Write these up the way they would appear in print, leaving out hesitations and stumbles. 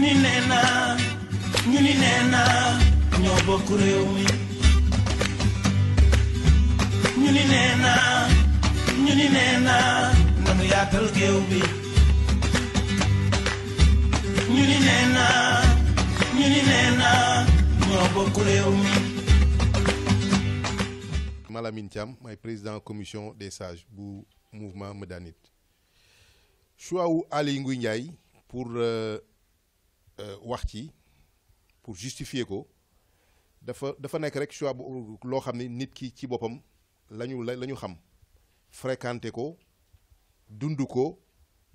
ni nee naa ñoo bokk réew mi ñu ni nee naa nanu yaatal géew bi ñu ni nee naa ñoo bokk réew mi. Malamine Thiam maay président commission des sages bu mouvement Medanit. choix wu Aly Ngouille Ndiaye pour wax ci pour justifier ko dafa nekk rek choix bu loo xam ne nit ki ci boppam la ñu xam fréquenté ko dund ko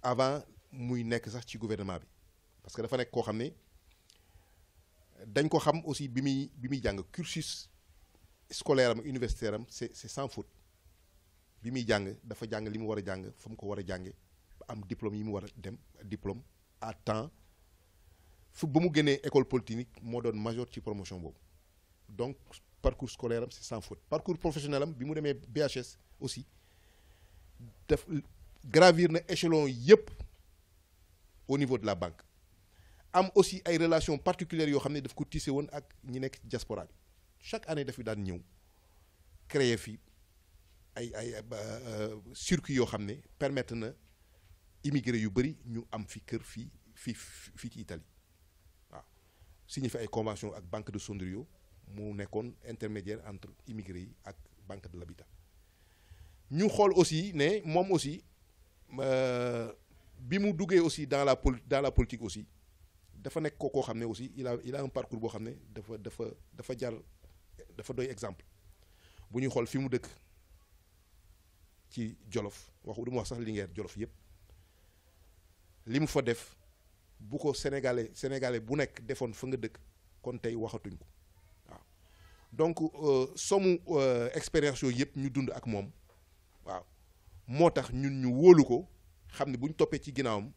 avant muy nekk sax ci gouvernement bi parce que dafa nekk koo xam ne dañ ko xam aussi bi muy jàng cursus scolaire am universitaire am c'est sans faute bi muy jàng dafa jàng li mu war a jàng fa mu ko war a jànge am diplôme yi mu war a dem diplôme à temps ba mu génnee école polytechnique moo doon major ci promotion boobu donc parcours scolaire am c'est sans faute parcours professionnel am bi mu demee BHS aussi daf gravir na échelon yépp au niveau de la banque am aussi ay relations particulières yoo xam ne daf ko tissé woon ak ñi nekk diaspora bi chaque année dafi daan ñëw créer fi ay circuit yoo xam ne permettre na immigré yu bëri ñu am fi kër fii ci Italie waaw signé fi ay convention ak Banque de Sondrio mu nekkoon intermédiaire entre immigré yi ak Banque de l'Habitat ñu xool aussi ne moom aussi bi mu duggee aussi dans la politique aussi dafa nekk koo xam ne aussi il a un parcours boo xam ne dafa doy exemple bu ñuy xool fi mu dëkk ci Jolof du ma wax sax Linguère Jolof yépp li mu fa def bu ko sénégalais bu nekk defoon fa nga dëkk kon tey waxatuñ ko waaw donc somu expérience yooyu yëpp ñu dund ak moom waaw moo tax ñun ñu wóolu ko xam ne bu ñu toppee ci ginnaawam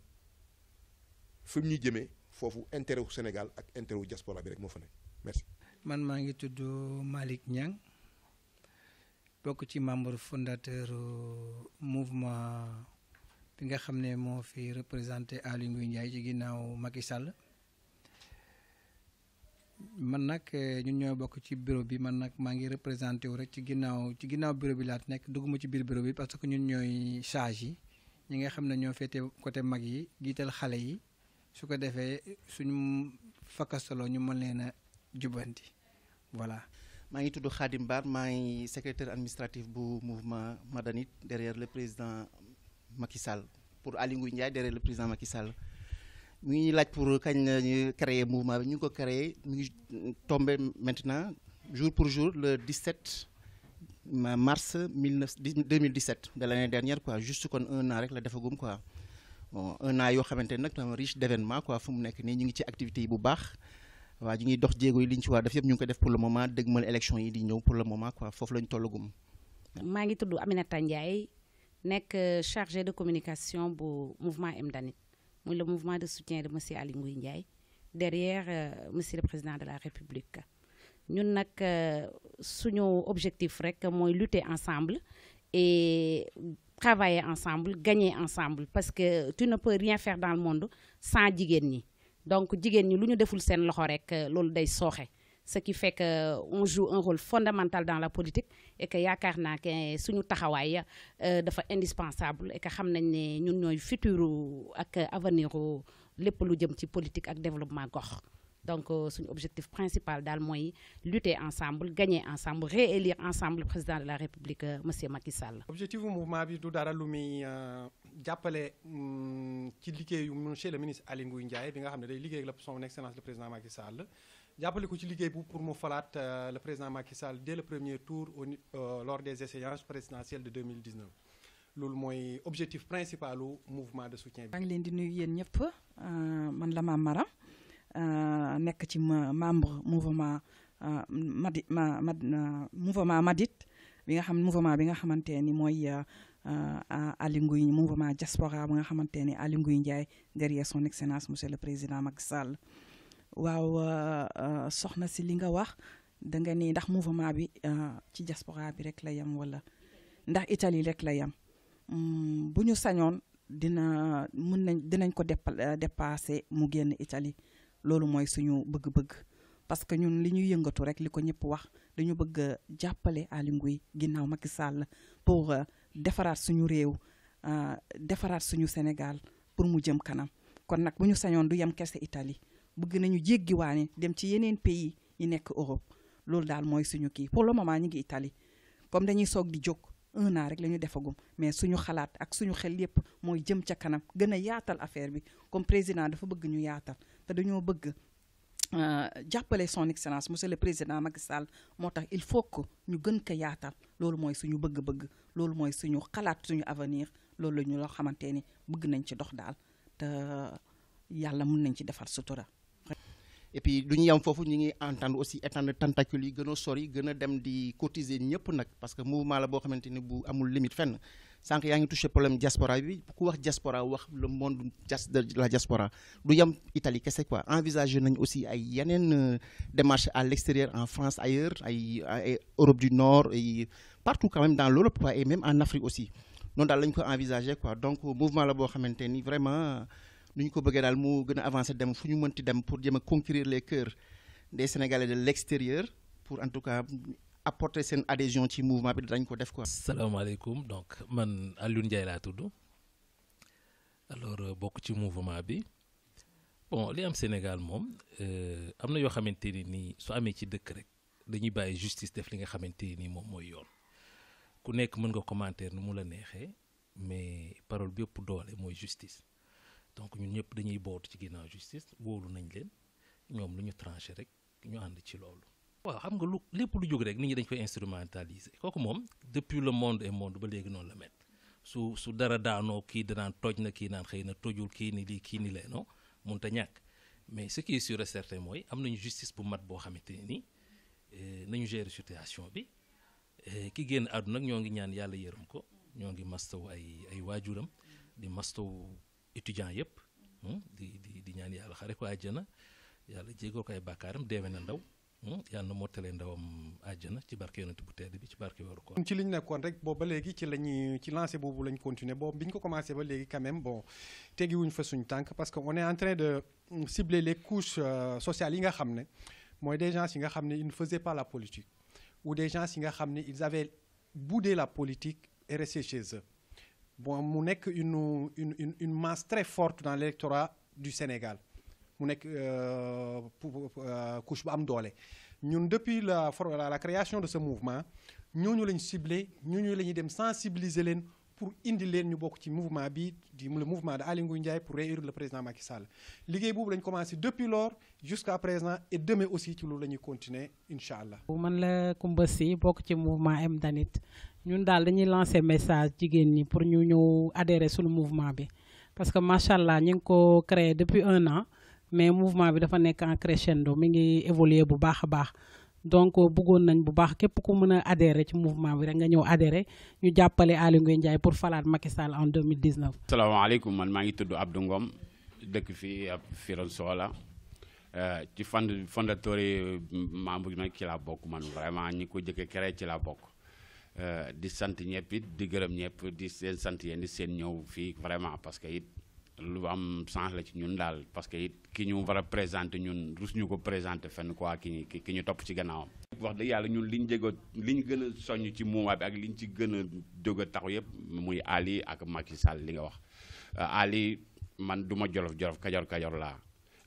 fi mu ñu jëmee foofu intérêt wu Sénégal ak intérêt wu diaspora bi rek moo fa nekk merci. man maa ngi tudd Malick Niang bokk ci membre fondateur mouvement bi nga xam ne moo fi représenté Aly Ngouille Ndiaye ci ginnaaw Macky Sall man nag ñun ñoo bokk ci bureau bi man nag maa ngi représenté wu rek ci ginnaaw bureau bi laat nekk dugguma ci biir bureau bi parce que ñun ñooy charge yi ñi nga xam ne ñoo féete côté mag yi jiital xale yi su ko defee suñu fakastaloo ñu mën leen a jubanti voilà. maa ngi tudd Khadim Bar maa ngi secrétaire administratif bu mouvement Madanit derrière le président Macky Sall pour Aly Ngouille Ndiaye derrière le président Macky Sall mu ngi laaj pour kañ la ñu créer mouvement bi ñu ngi ko créer mu ngi tombé maintenant jour pour jour le 17 mars 2017 de l'année dernière quoi juste kon un an rek la defagum quoi bon un an yoo xamante ne nag tam riche d'événements quoi fu mu nekk nii ñu ngi ci activités yi bu baax waaw ñu ngi dox jéego yi li ñu ci war def yëpp ñu ngi ko def pour le moment dëgmal élection yi di ñëw pour le moment quoi foofu la ñu tollagum. maa ngi tudd Aminata Ndiaye nekk chargé de communication bu mouvement Medanit muy le mouvement de soutien de monsieur Aly Ngouille Ndiaye derrière monsieur le président de la République ñun nag suñu objectif rek mooy lutter ensemble et travailler ensemble gagner ensemble parce que tu ne peux rien faire dans le monde sans jigéen ñi donc jigéen ñi lu ñu deful seen loxo rek loolu day sooxe ce qui fait que on joue un rôle fondamental dans la politique et que yaakaar naa que suñu taxawaay dafa indispensable et que xam nañ ne ñun ñooy futur ak avenir lépp lu jëm ci politique ak développement gox donc suñu objectif principal daal mooy lutter ensemble gagner ensemble réélire ensemble président de la République monsieur Macky Sall. objectif bu mouvement bi du dara lu muy jàppale ci liggéeyu monsieur le ministre Aly Ngouille Ndiaye bi nga xam ne day liggéey ak son excellence le président Macky Sall. jàppale ko ci liggéey bu pour mu falaat le président Macky Sall dès le premier tour lors des échéances présidentielles de 2019 loolu mooy objectif principal u mouvement de soutien bi. maa ngi leen di nuyu yéen ñëpp man la Mame Maram nekk ci membre mouvement mouvement Madit bi nga xam mouvement bi nga xamante ni mooy Aly Ngouille mouvement diaspora bi nga xamante ni Aly Ngouille Ndiaye derrière son excellence monsieur le président Macky Sall. waaw soxna si li nga wax da nga ni ndax mouvement bi ci diaspora bi rek la yam wala ndax Italie rek la yam bu ñu sañoon dinañ ko dépasser mu génn Italie loolu mooy suñu bëgg-bëgg parce que ñun li ñuy yëngatu rek li ko ñëpp wax dañu bëgg a jàppale Aly Ngouille ginnaaw Macky Sall pour defaraat suñu réew defaraat suñu Sénégal pour mu jëm kanam kon nag bu ñu sañoon du yem kese Italie bëgg nañu jéggiwaane dem ci yeneen pays yi nekk Europe loolu daal mooy suñu kii pour le moment ñu ngi Italie comme dañuy soog di jóg 1 an rek la ñu defagum mais suñu xalaat ak suñu xel yépp mooy jëm ca kanam gën a yaatal affaire bi comme président dafa bëgg ñu yaatal te dañoo bëgg jàppale son excellence monsieur le président Macky Sall moo tax il faut que ñu gën ko yaatal loolu mooy suñu bëgg-bëgg loolu mooy suñu xalaat suñu avenir loolu la ñu loo xamante ni bëgg nañ ci dox daal te yàlla mën nañ ci defar sutura. et puis du ñu yam foofu ñu ngi entendre aussi étendre tentacule yi gën a sori gën a dem di cotiser ñëpp nag parce que mouvement la boo xamante ni bu amul limite fenn sànq yaa ngi touché problème diaspora bi ku wax diaspora wax le monde de la diaspora du yam Italie kese quoi envisager nañ aussi ay yeneen démarches à l'extérieur en France ailleurs ay Europe du Nord et partout quand même dans l'Europe quoi et même en Afrique aussi noonu daal lañ ko envisager quoi donc mouvement la boo xamante ni vraiment nu ñu ko bëggee daal mu gën a avancer dem fu ñu mënti dem pour jéem a conquérir les cœurs des Sénégalais de l'extérieur pour en tout cas apporter seen adhésion ci mouvement bi dañ ko def quoi. salaamaaleykum donc man Alioune Ndiaye laa tudd alors bokk ci mouvement bi bon li am Sénégal moom am na yoo xamante ni nii su amee ci dëkk rek dañuy bàyyi justice def li nga xamante ni moom mooy yoon ku nekk mën nga commentaire nu mu la neexee mais parole bi yëpp doole mooy justice. donc ñun ñëpp dañuy bootu ci ginnaaw justice wóolu nañ leen ñoom lu ñu tranché rek ñu ànd ci loolu. waaw xam nga lépp lu jóg rek nit ñi dañ koy instrumentaliser kooku moom depuis le monde et monde ba léegi noonu la mel su dara daanoo kii danaan toj na kii naan xëy na tojul kii ni lii kii ni lee non mënut a ñàkk mais ce qui est sûr et certain mooy am nañu justice bu mat boo xamante ne nii nañu gérer situation bi ki génn àdduna nag ñoo ngi ñaan yàlla yërëm ko ñoo ngi mastaw ay waajuram di mastaw étudiant yëpp di ñaan yàlla xare ko àjjana yàlla jéego ko ay bàkkaaram deewe na ndaw yàlla na mottalee ndawam àjjana ci barke yonent bu tedd bi ci barke weeru ko ci li ñu nekkoon rek boobu ba léegi ci lañuy ci lancé boobu lañ continuer boobu bi ñu ko commencé ba léegi quand même bon teggiwuñ fa suñ tànk parce que on est en train de cibler les couches sociales yi nga xam ne mooy des gens yi nga xam ne ils ne faisaient pas la politique ou des gens yi nga xam ne ils avaient boudé la politique et resté chez eux. Bon mu nekk une masse très forte dans l'électorat du Sénégal mu nekk couche bu am doole ñun depuis la création de ce mouvement ñooñu lañ ciblé ñooñu la ñuy dem sensibiliser leen pour indi leen ñu bokk ci mouvement bi di le mouvement de Aly Ngouille Ndiaye pour réélire le président Macky Sall liggéey boobu lañ commencé depuis lors jusqu'à présent et demain aussi ci loolu la ñuy continuer incha allah. man la Koumba Sy bokk ci mouvement M-Danit ñun daal dañuy lancer message jigéen ñi pour ñu ñëw adhérer suñu mouvement bi parce que macha allah ñu ngi ko créé depuis 1 an mais mouvement bi dafa nekk en crescendo mi ngi évoluer bu baax a baax donc bëggoon nañ bu baax képp ku mën a adhérer ci mouvement bi rek nga ñëw adhérer ñu jàppale Aly Ngouille Ndiaye pour falaat Macky Sall en 2019. salaamaaleykum man maa ngi tudd Abdou Ngom dëkk fii ab Firon Sola ci fondateur yi membre nag ci laa bokk man vraiment ñi ko jëkkee créé ci laa bokk. di sant ñëpp it di gërëm ñëpp di seen sant yéen di seen ñëw fii vraiment parce que it lu am sens la ci ñun daal parce que it ki ñu war a présenter ñun rus ñu ko présenter fenn quoi ki ñu topp ci gannaawam. wax dëgg yàlla ñun liñ gën a soññ ci mouvement bi ak liñ ci gën a jóg a taxaw yëpp muy Ali ak Macky Sall li nga wax Ali man du ma jolof kajoor laa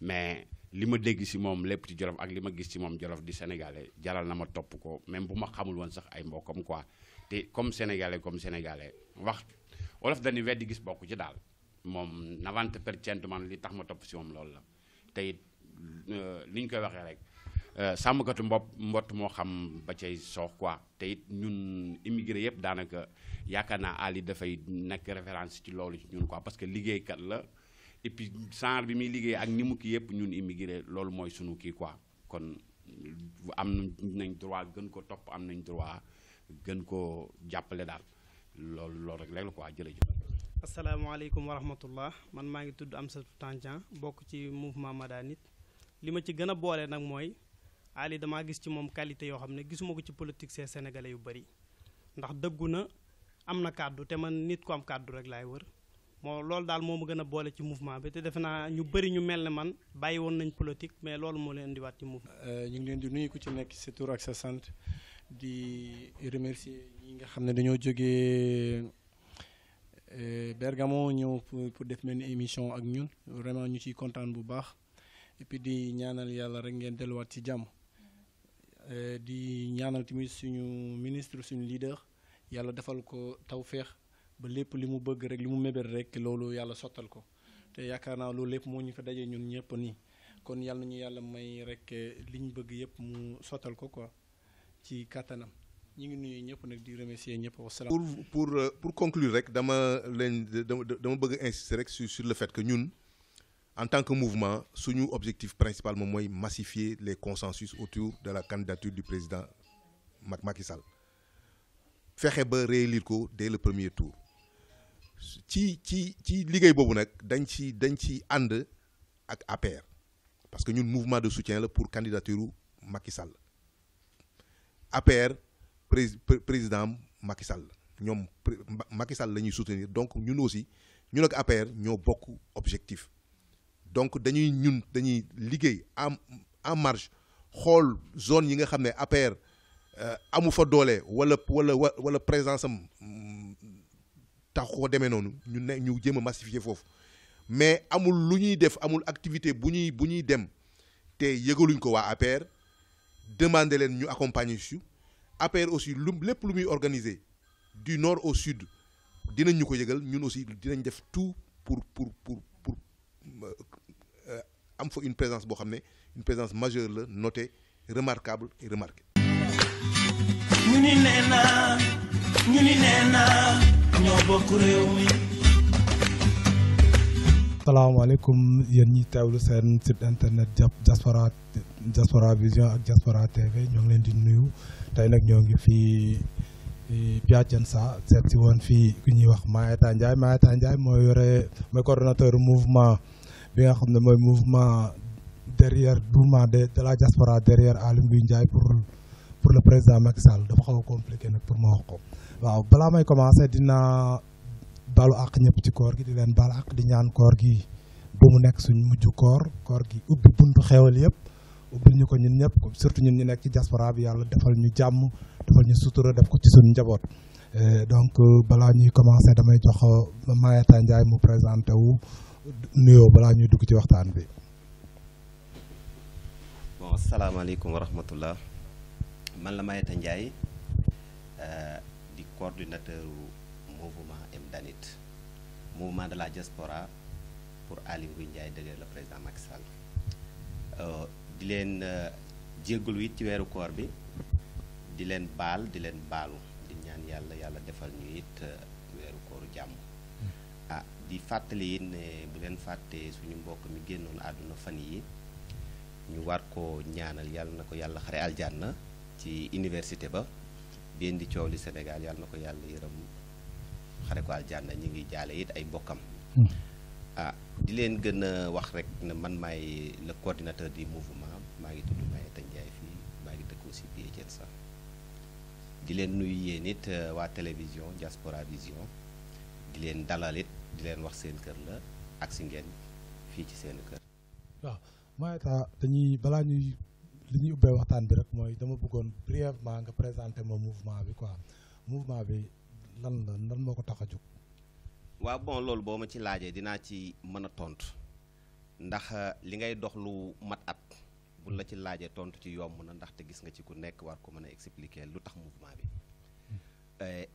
mais li ma dégg si moom lépp ci jolof ak li ma gis ci moom jolof di sénégalais jaral na ma topp ko même bu ma xamul woon sax ay mbokkam quoi te comme sénégalais wax wolof dañuy weddi gis bokk ci daal moom 90% man li tax ma topp si moom loolu la te it li ñu koy waxee rek sàmmkatu mbott moo xam ba cay soox quoi te it ñun immigré yëpp daanaka yaakaar naa Ali dafay nekk référence ci loolu ci ñun quoi parce que liggéeykat la et puis genre bi muy liggéey ak ni mu kii yëpp ñun immigré loolu mooy sunu kii quoi kon am nañ droit gën ko topp am nañ droit gën ko jàppale daal loolu rek la quoi jërëjëf. asalaamaaleykum wa rahmatullah man maa ngi tudd Amsatou Tandian bokk ci mouvement Madanit li ma ci gën a boole nag mooy Ali damaa gis ci moom qualité yoo xam ne gisuma ko ci politique see sénégalais yu bëri ndax dëggu na am na kàddu te man nit ko am kàddu rek laay wër moo loolu daal moo ma gën a boole ci mouvement bi te defe naa ñu bëri ñu mel ne man bàyyi woon nañ politique mais loolu moo leen indiwaat ci mouvement. ñu ngi leen di nuyu ku ci nekk sa tur ak sa sant di remercier ñi nga xam ne dañoo jógee Bergamo ñëw pour def benn émission ak ñun vraiment ñu ciy kontaan bu baax et puis di ñaanal yàlla rek ngeen delluwaat ci jàmm di ñaanal tamit suñu ministre suñu leader yàlla defal ko tawféex ba lépp li mu bëgg rek li mu mébér rek loolu yàlla sottal ko te yaakaar naa loolu lépp moo ñu fa daje ñun ñëpp nii kon yàlla nañu yàlla may rek li ñu bëgg yëpp mu sottal ko quoi ci kàttanam ñu ngi nuyu ñëpp nag di remercier ñëpp wasalaam. pour conclure rek dama bëgg insister rek sur le fait que ñun en tant que mouvement suñu objectif principal moom mooy massifier les consensus autour de la candidature du président Macky Sall fexe ba réélire ko dès le premier tour ci liggéey boobu nag dañ ci ànd ak APR parce que ñun mouvement de soutien la pour candidature Macky Sall APR président Macky Sall ñoom Macky Sall la ñuy soutenir donc ñun aussi ñun ak APR ñoo bokk objectif donc dañuy liggéey en marge xool zone yi nga xam ne APR amu fa doole wala présence am tax ko demee noonu ñu jéem a massifier foofu mais amul lu ñuy def amul activité bu ñuy dem te yëgaluñ ko waa APR demander leen ñu accompagner su APR aussi lépp lu muy organiser du nord au sud dinañ ñu ko yëgal ñun aussi dinañ def tout pour am fa une présence boo xam ne une présence majeure la notée remarquable et remarquée. ñu ni nee naa ñoo bokk réew mi. salaamaaleykum yéen ñi teewlu seen site internet Diaspora Vision ak Diaspora TV ñoo ngi leen di nuyu tey nag ñoo ngi fii Piacenza seet si woon fii ku ñuy wax Mayeta Ndiaye mooy coordonnateur mouvement bi nga xam ne mooy mouvement de la diaspora derrière Aly Ngouille Ndiaye pour le président Macky Sall dafa xaw a compliqué nag pour ma wax ko waaw balaa may commencé dina balu àq ñëpp ci koor gi di leen baal àq di ñaan koor gi bu mu nekk suñ mujj koor gi ubbi buntu xewal yëpp ubbil ñu ko ñun ñëpp surtout ñun ñu nekk ci diaspora bi yàlla defal ñu jàmm defal ñu sutura def ko ci suñ njaboot donc balaa ñuy commencé damay jox Mayeta Ndiaye mu présenté wu nuyoo balaa ñuy dugg ci waxtaan bi. bon asalaamaaleykum wa rahmatullah man la Mayeta Ndiaye di coordinateur mouvement M-Danit mouvement de la diaspora pour Aly Ngouille Ndiaye derrière le président Macky Sall di leen jéggalu it ci weeru koor bi di leen baal di leen baalu di ñaan yàlla defal ñu it weeru kooru jàmm di fàttali it ne bu leen fàttee suñu mbokk mi génnoon àdduna fan yi ñu war ko ñaanal yàlla na ko yàlla xare aljanna ci université ba bi indi coow li Sénégal yàlla na ko yàlla yërëm xare ko aljanna ñi ngi jaale it ay mbokkam di leen gën a wax rek ne man maay le coordinateur du mouvement maa ngi tudd Mayeta Ndiaye fii maa ngi dëkk aussi Piacenza di leen nuyu yéen it waa télévision Diaspora Vision di leen dalal it di leen wax seen kër la ak si ngeen fii ci seen kër. waaw Mayeta balaa ñuy li ñuy ubbee waxtaan bi rek mooy dama bëggoon brièvement nga présenter ma mouvement bi quoi mouvement bi lan moo ko tax a jóg. waaw bon loolu boo ma ci laajee dinaa ci mën a tontu ndax li ngay dox lu mat at bu la ci laajee tontu ci yomb na ndaxte gis nga ci ku nekk war ko mën a expliquer lu tax mouvement bi.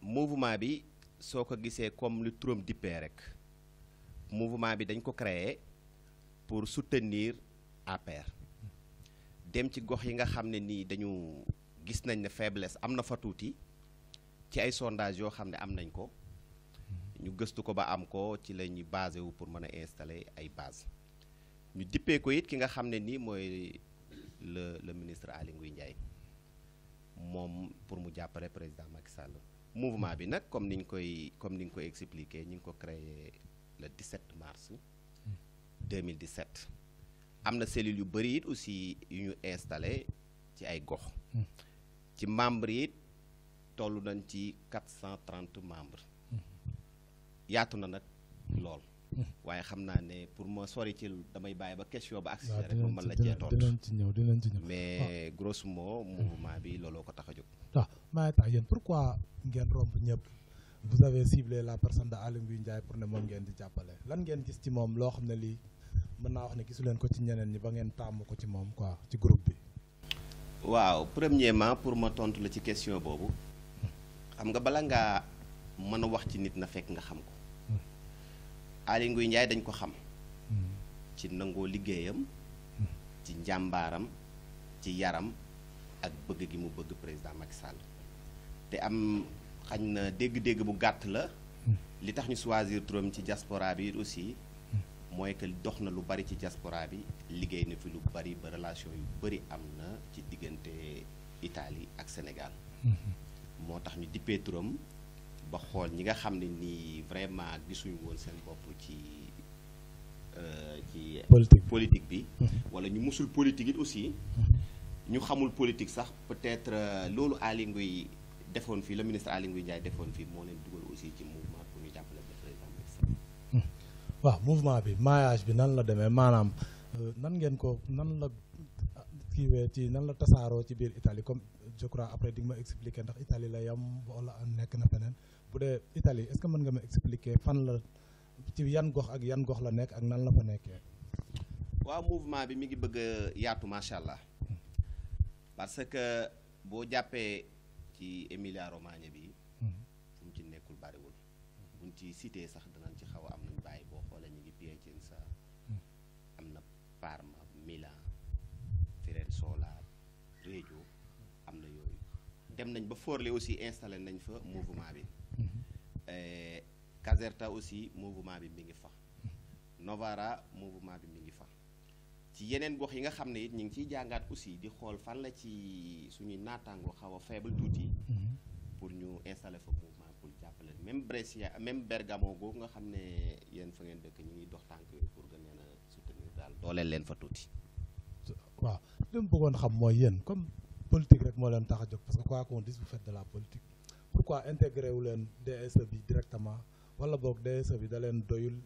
mouvement bi soo ko gisee comme lu turam dippee rek mouvement bi dañ ko créer pour soutenir APR dem ci gox yi nga xam ne nii dañu gis nañ ne faiblesse am na fa tuuti ci ay sondage yoo xam ne am nañ ko. ñu gëstu ko ba am ko ci la ñuy basé wu pour mën a installer ay base ñu dippee ko it ki nga xam ne nii mooy le ministre Aly Ngouille Ndiaye moom pour mu jàppale président Macky Sall mouvement bi nag comme ni nga koy expliqué ñu ngi ko créé le 17 mars 2017 am na cellules yu bëri it aussi yu ñu installé ci ay gox ci membres yi toll nañ ci 430 membres yaatu na nag lool waaye xam naa ne pour ma sori ci damay bàyyi ba question ba accès rek dinañ ma mën la cee tontu dinañ ci ñëw mais grosso modo mouvement bi looloo ko tax a jóg. waaw maa tax yéen pourquoi ngeen romb ñëpp vous avez ciblé la personne de Aly Ngouille Ndiaye pour ne moom ngeen di jàppale lan ngeen gis ci moom loo xam ne lii mën naa wax ne gisu leen ko ci ñeneen ñi ba ngeen tàmm ko ci moom quoi ci groupe bi. waaw premièrement pour ma tontu la ci question boobu xam nga bala ngaa mën a wax ci nit na fekk nga xam ko Aly Ngouille Ndiaye dañ ko xam ci nangoo liggéeyam ci njàmbaaram ci yaram ak bëgg gi mu bëgg président Macky Sall te am xañ na dégg-dégg bu gàtt la li tax ñu choisir turam ci diaspora bi aussi mooy que dox na lu bari ci diaspora bi liggéey na fi lu bari ba relation yu bari am na ci diggante Italie ak Sénégal moo tax ñu dippee turam ba xool ñi nga xam ne nii vraiment gisuñu woon seen bopp ci politique bi wala ñu musul politique it aussi ñu xamul politique sax peut-être loolu Aly Ngouille defoon fii le ministre Aly Ngouille Ndiaye defoon fii moo leen dugal aussi ci mouvement pour ñu jàppale le président Macky Sall. waaw mouvement bi maillage bi nan la demee maanaam nan ngeen ko nan la kiiwee ci nan la tasaaroo ci biir Italie comme je crois après di nga ma expliquer ndax Italie la yam wala nekk na feneen bu dee Italie est-ce que mën nga ma expliquer fan la ci yan gox ak yan gox la nekk ak nan la fa nekkee. waaw mouvement bi mi ngi bëgg a yaatu macha allah parce que boo jàppee ci Emilia Romagna bi fu mu ci nekkul bariwul buñ ci cité sax danañ ci xaw a am nañ bàyyi boo xoolee ñu ngi Piacenza am na Parma Milan Firenzuola Reggio am na yooyu dem nañ ba Forlì aussi installé nañ fa mouvement bi Caserta aussi mouvement bi mi ngi fa Novara mouvement bi mi ngi fa ci yeneen gox yi nga xam ne it ñu ngi ciy jàngaat aussi di xool fan la ci suñuy naataangoo xaw a faible tuuti pour ñu installer fa mouvement pour jàppale même Brescia même Bergamo googu nga xam ne yéen fa ngeen dëkk ñu ngi dox tànk yooyu pour gën leen a soutenir daal dooleel leen fa tuuti. waaw li mu bëggoon xam mooy yéen comme politique rek moo leen tax a jóg parce que quoi qu'on dise vous faites de la politique pourquoi intégré wu leen DSE bi directement wala boog DSE bi da leen doyul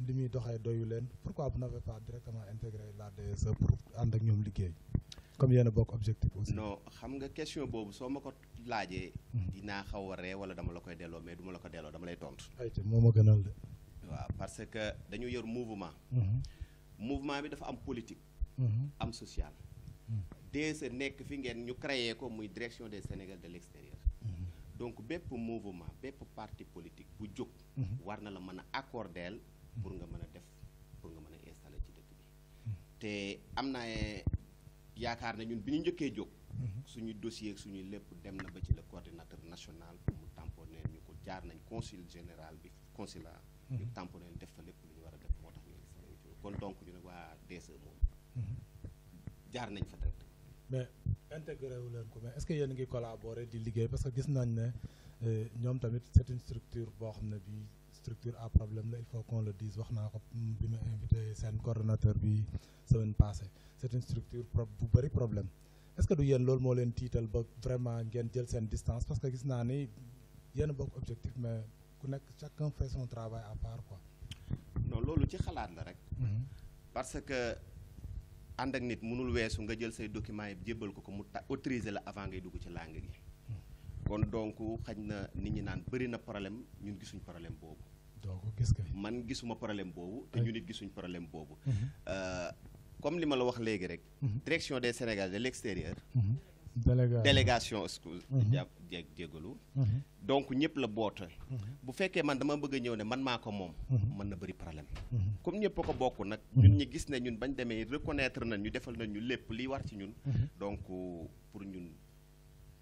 li muy doxee doyu leen pourquoi vous n'avez pas directement intégré la DSE pour ànd ak ñoom liggéey comme yéen a bokk objectif aussi. non xam nga question boobu soo ma ko laajee. dinaa xaw a ree wala dama la koy delloo mais duma la ko delloo dama lay tontu. ayca moo ma gënal de. waaw parce que dañu yor mouvement. mouvement bi dafa am politique. am social. DSE nekk fi ngeen ñu créé ko muy direction des Sénégal de l'extérieur. donc bépp mouvement bépp parti politique bu jóg. war na la mën a accordeel pour nga mën a def pour nga mën a installer ci dëkk bi. te am na yaakaar na ñun bi ñu njëkkee jóg. suñu dossier ak suñuy lépp dem na ba ci le coordinateur national mu tamponné ñu ko jaar nañ consul général bi consulat. ñu tamponné def fa lépp lu ñu war a def moo tax ñu installé kon donc ñu ne waa DSE moom. jaar nañ fa direct. mais intégré wu leen ko mais est-ce que yéen a ngi collaborer di liggéey parce que gis nañ ne ñoom tamit c'est une structure boo xam ne bii structure à problème la il faut qu'on le dise wax naa ko bi ma invité seen coordonnateur bi semaine passée c'est une structure bu bëri problème est-ce que du yéen loolu moo leen tiital ba vraiment ngeen jël seen distance parce que gis naa ni yéen a bokk objectif mais ku nekk chacun fait son travail à part quoi. non loolu ci xalaat la rek. parce que ànd ak nit mënul weesu nga jël say documents yi jébbal ko mu autoriser la avant ngay dugg ci langue gi. kon donc xañ na nit ñi naan bëri na problème ñun gisuñ problème boobu. donc gis nga man gisuma problème boobu te ñun it gisuñ problème boobu. comme li ma la wax léegi rek. direction des Sénégal de l'extérieur. délégation excuse. jégalu. donc ñëpp la boot. bu fekkee man dama bëgg a ñëw ne man maa ko moom. mën na bëri problème. comme ñëpp a ko bokk nag. ñun ñi gis ne ñun bañ demee reconnaître nañ ñu defal nañ ñu lépp liy war ci ñun. donc pour ñun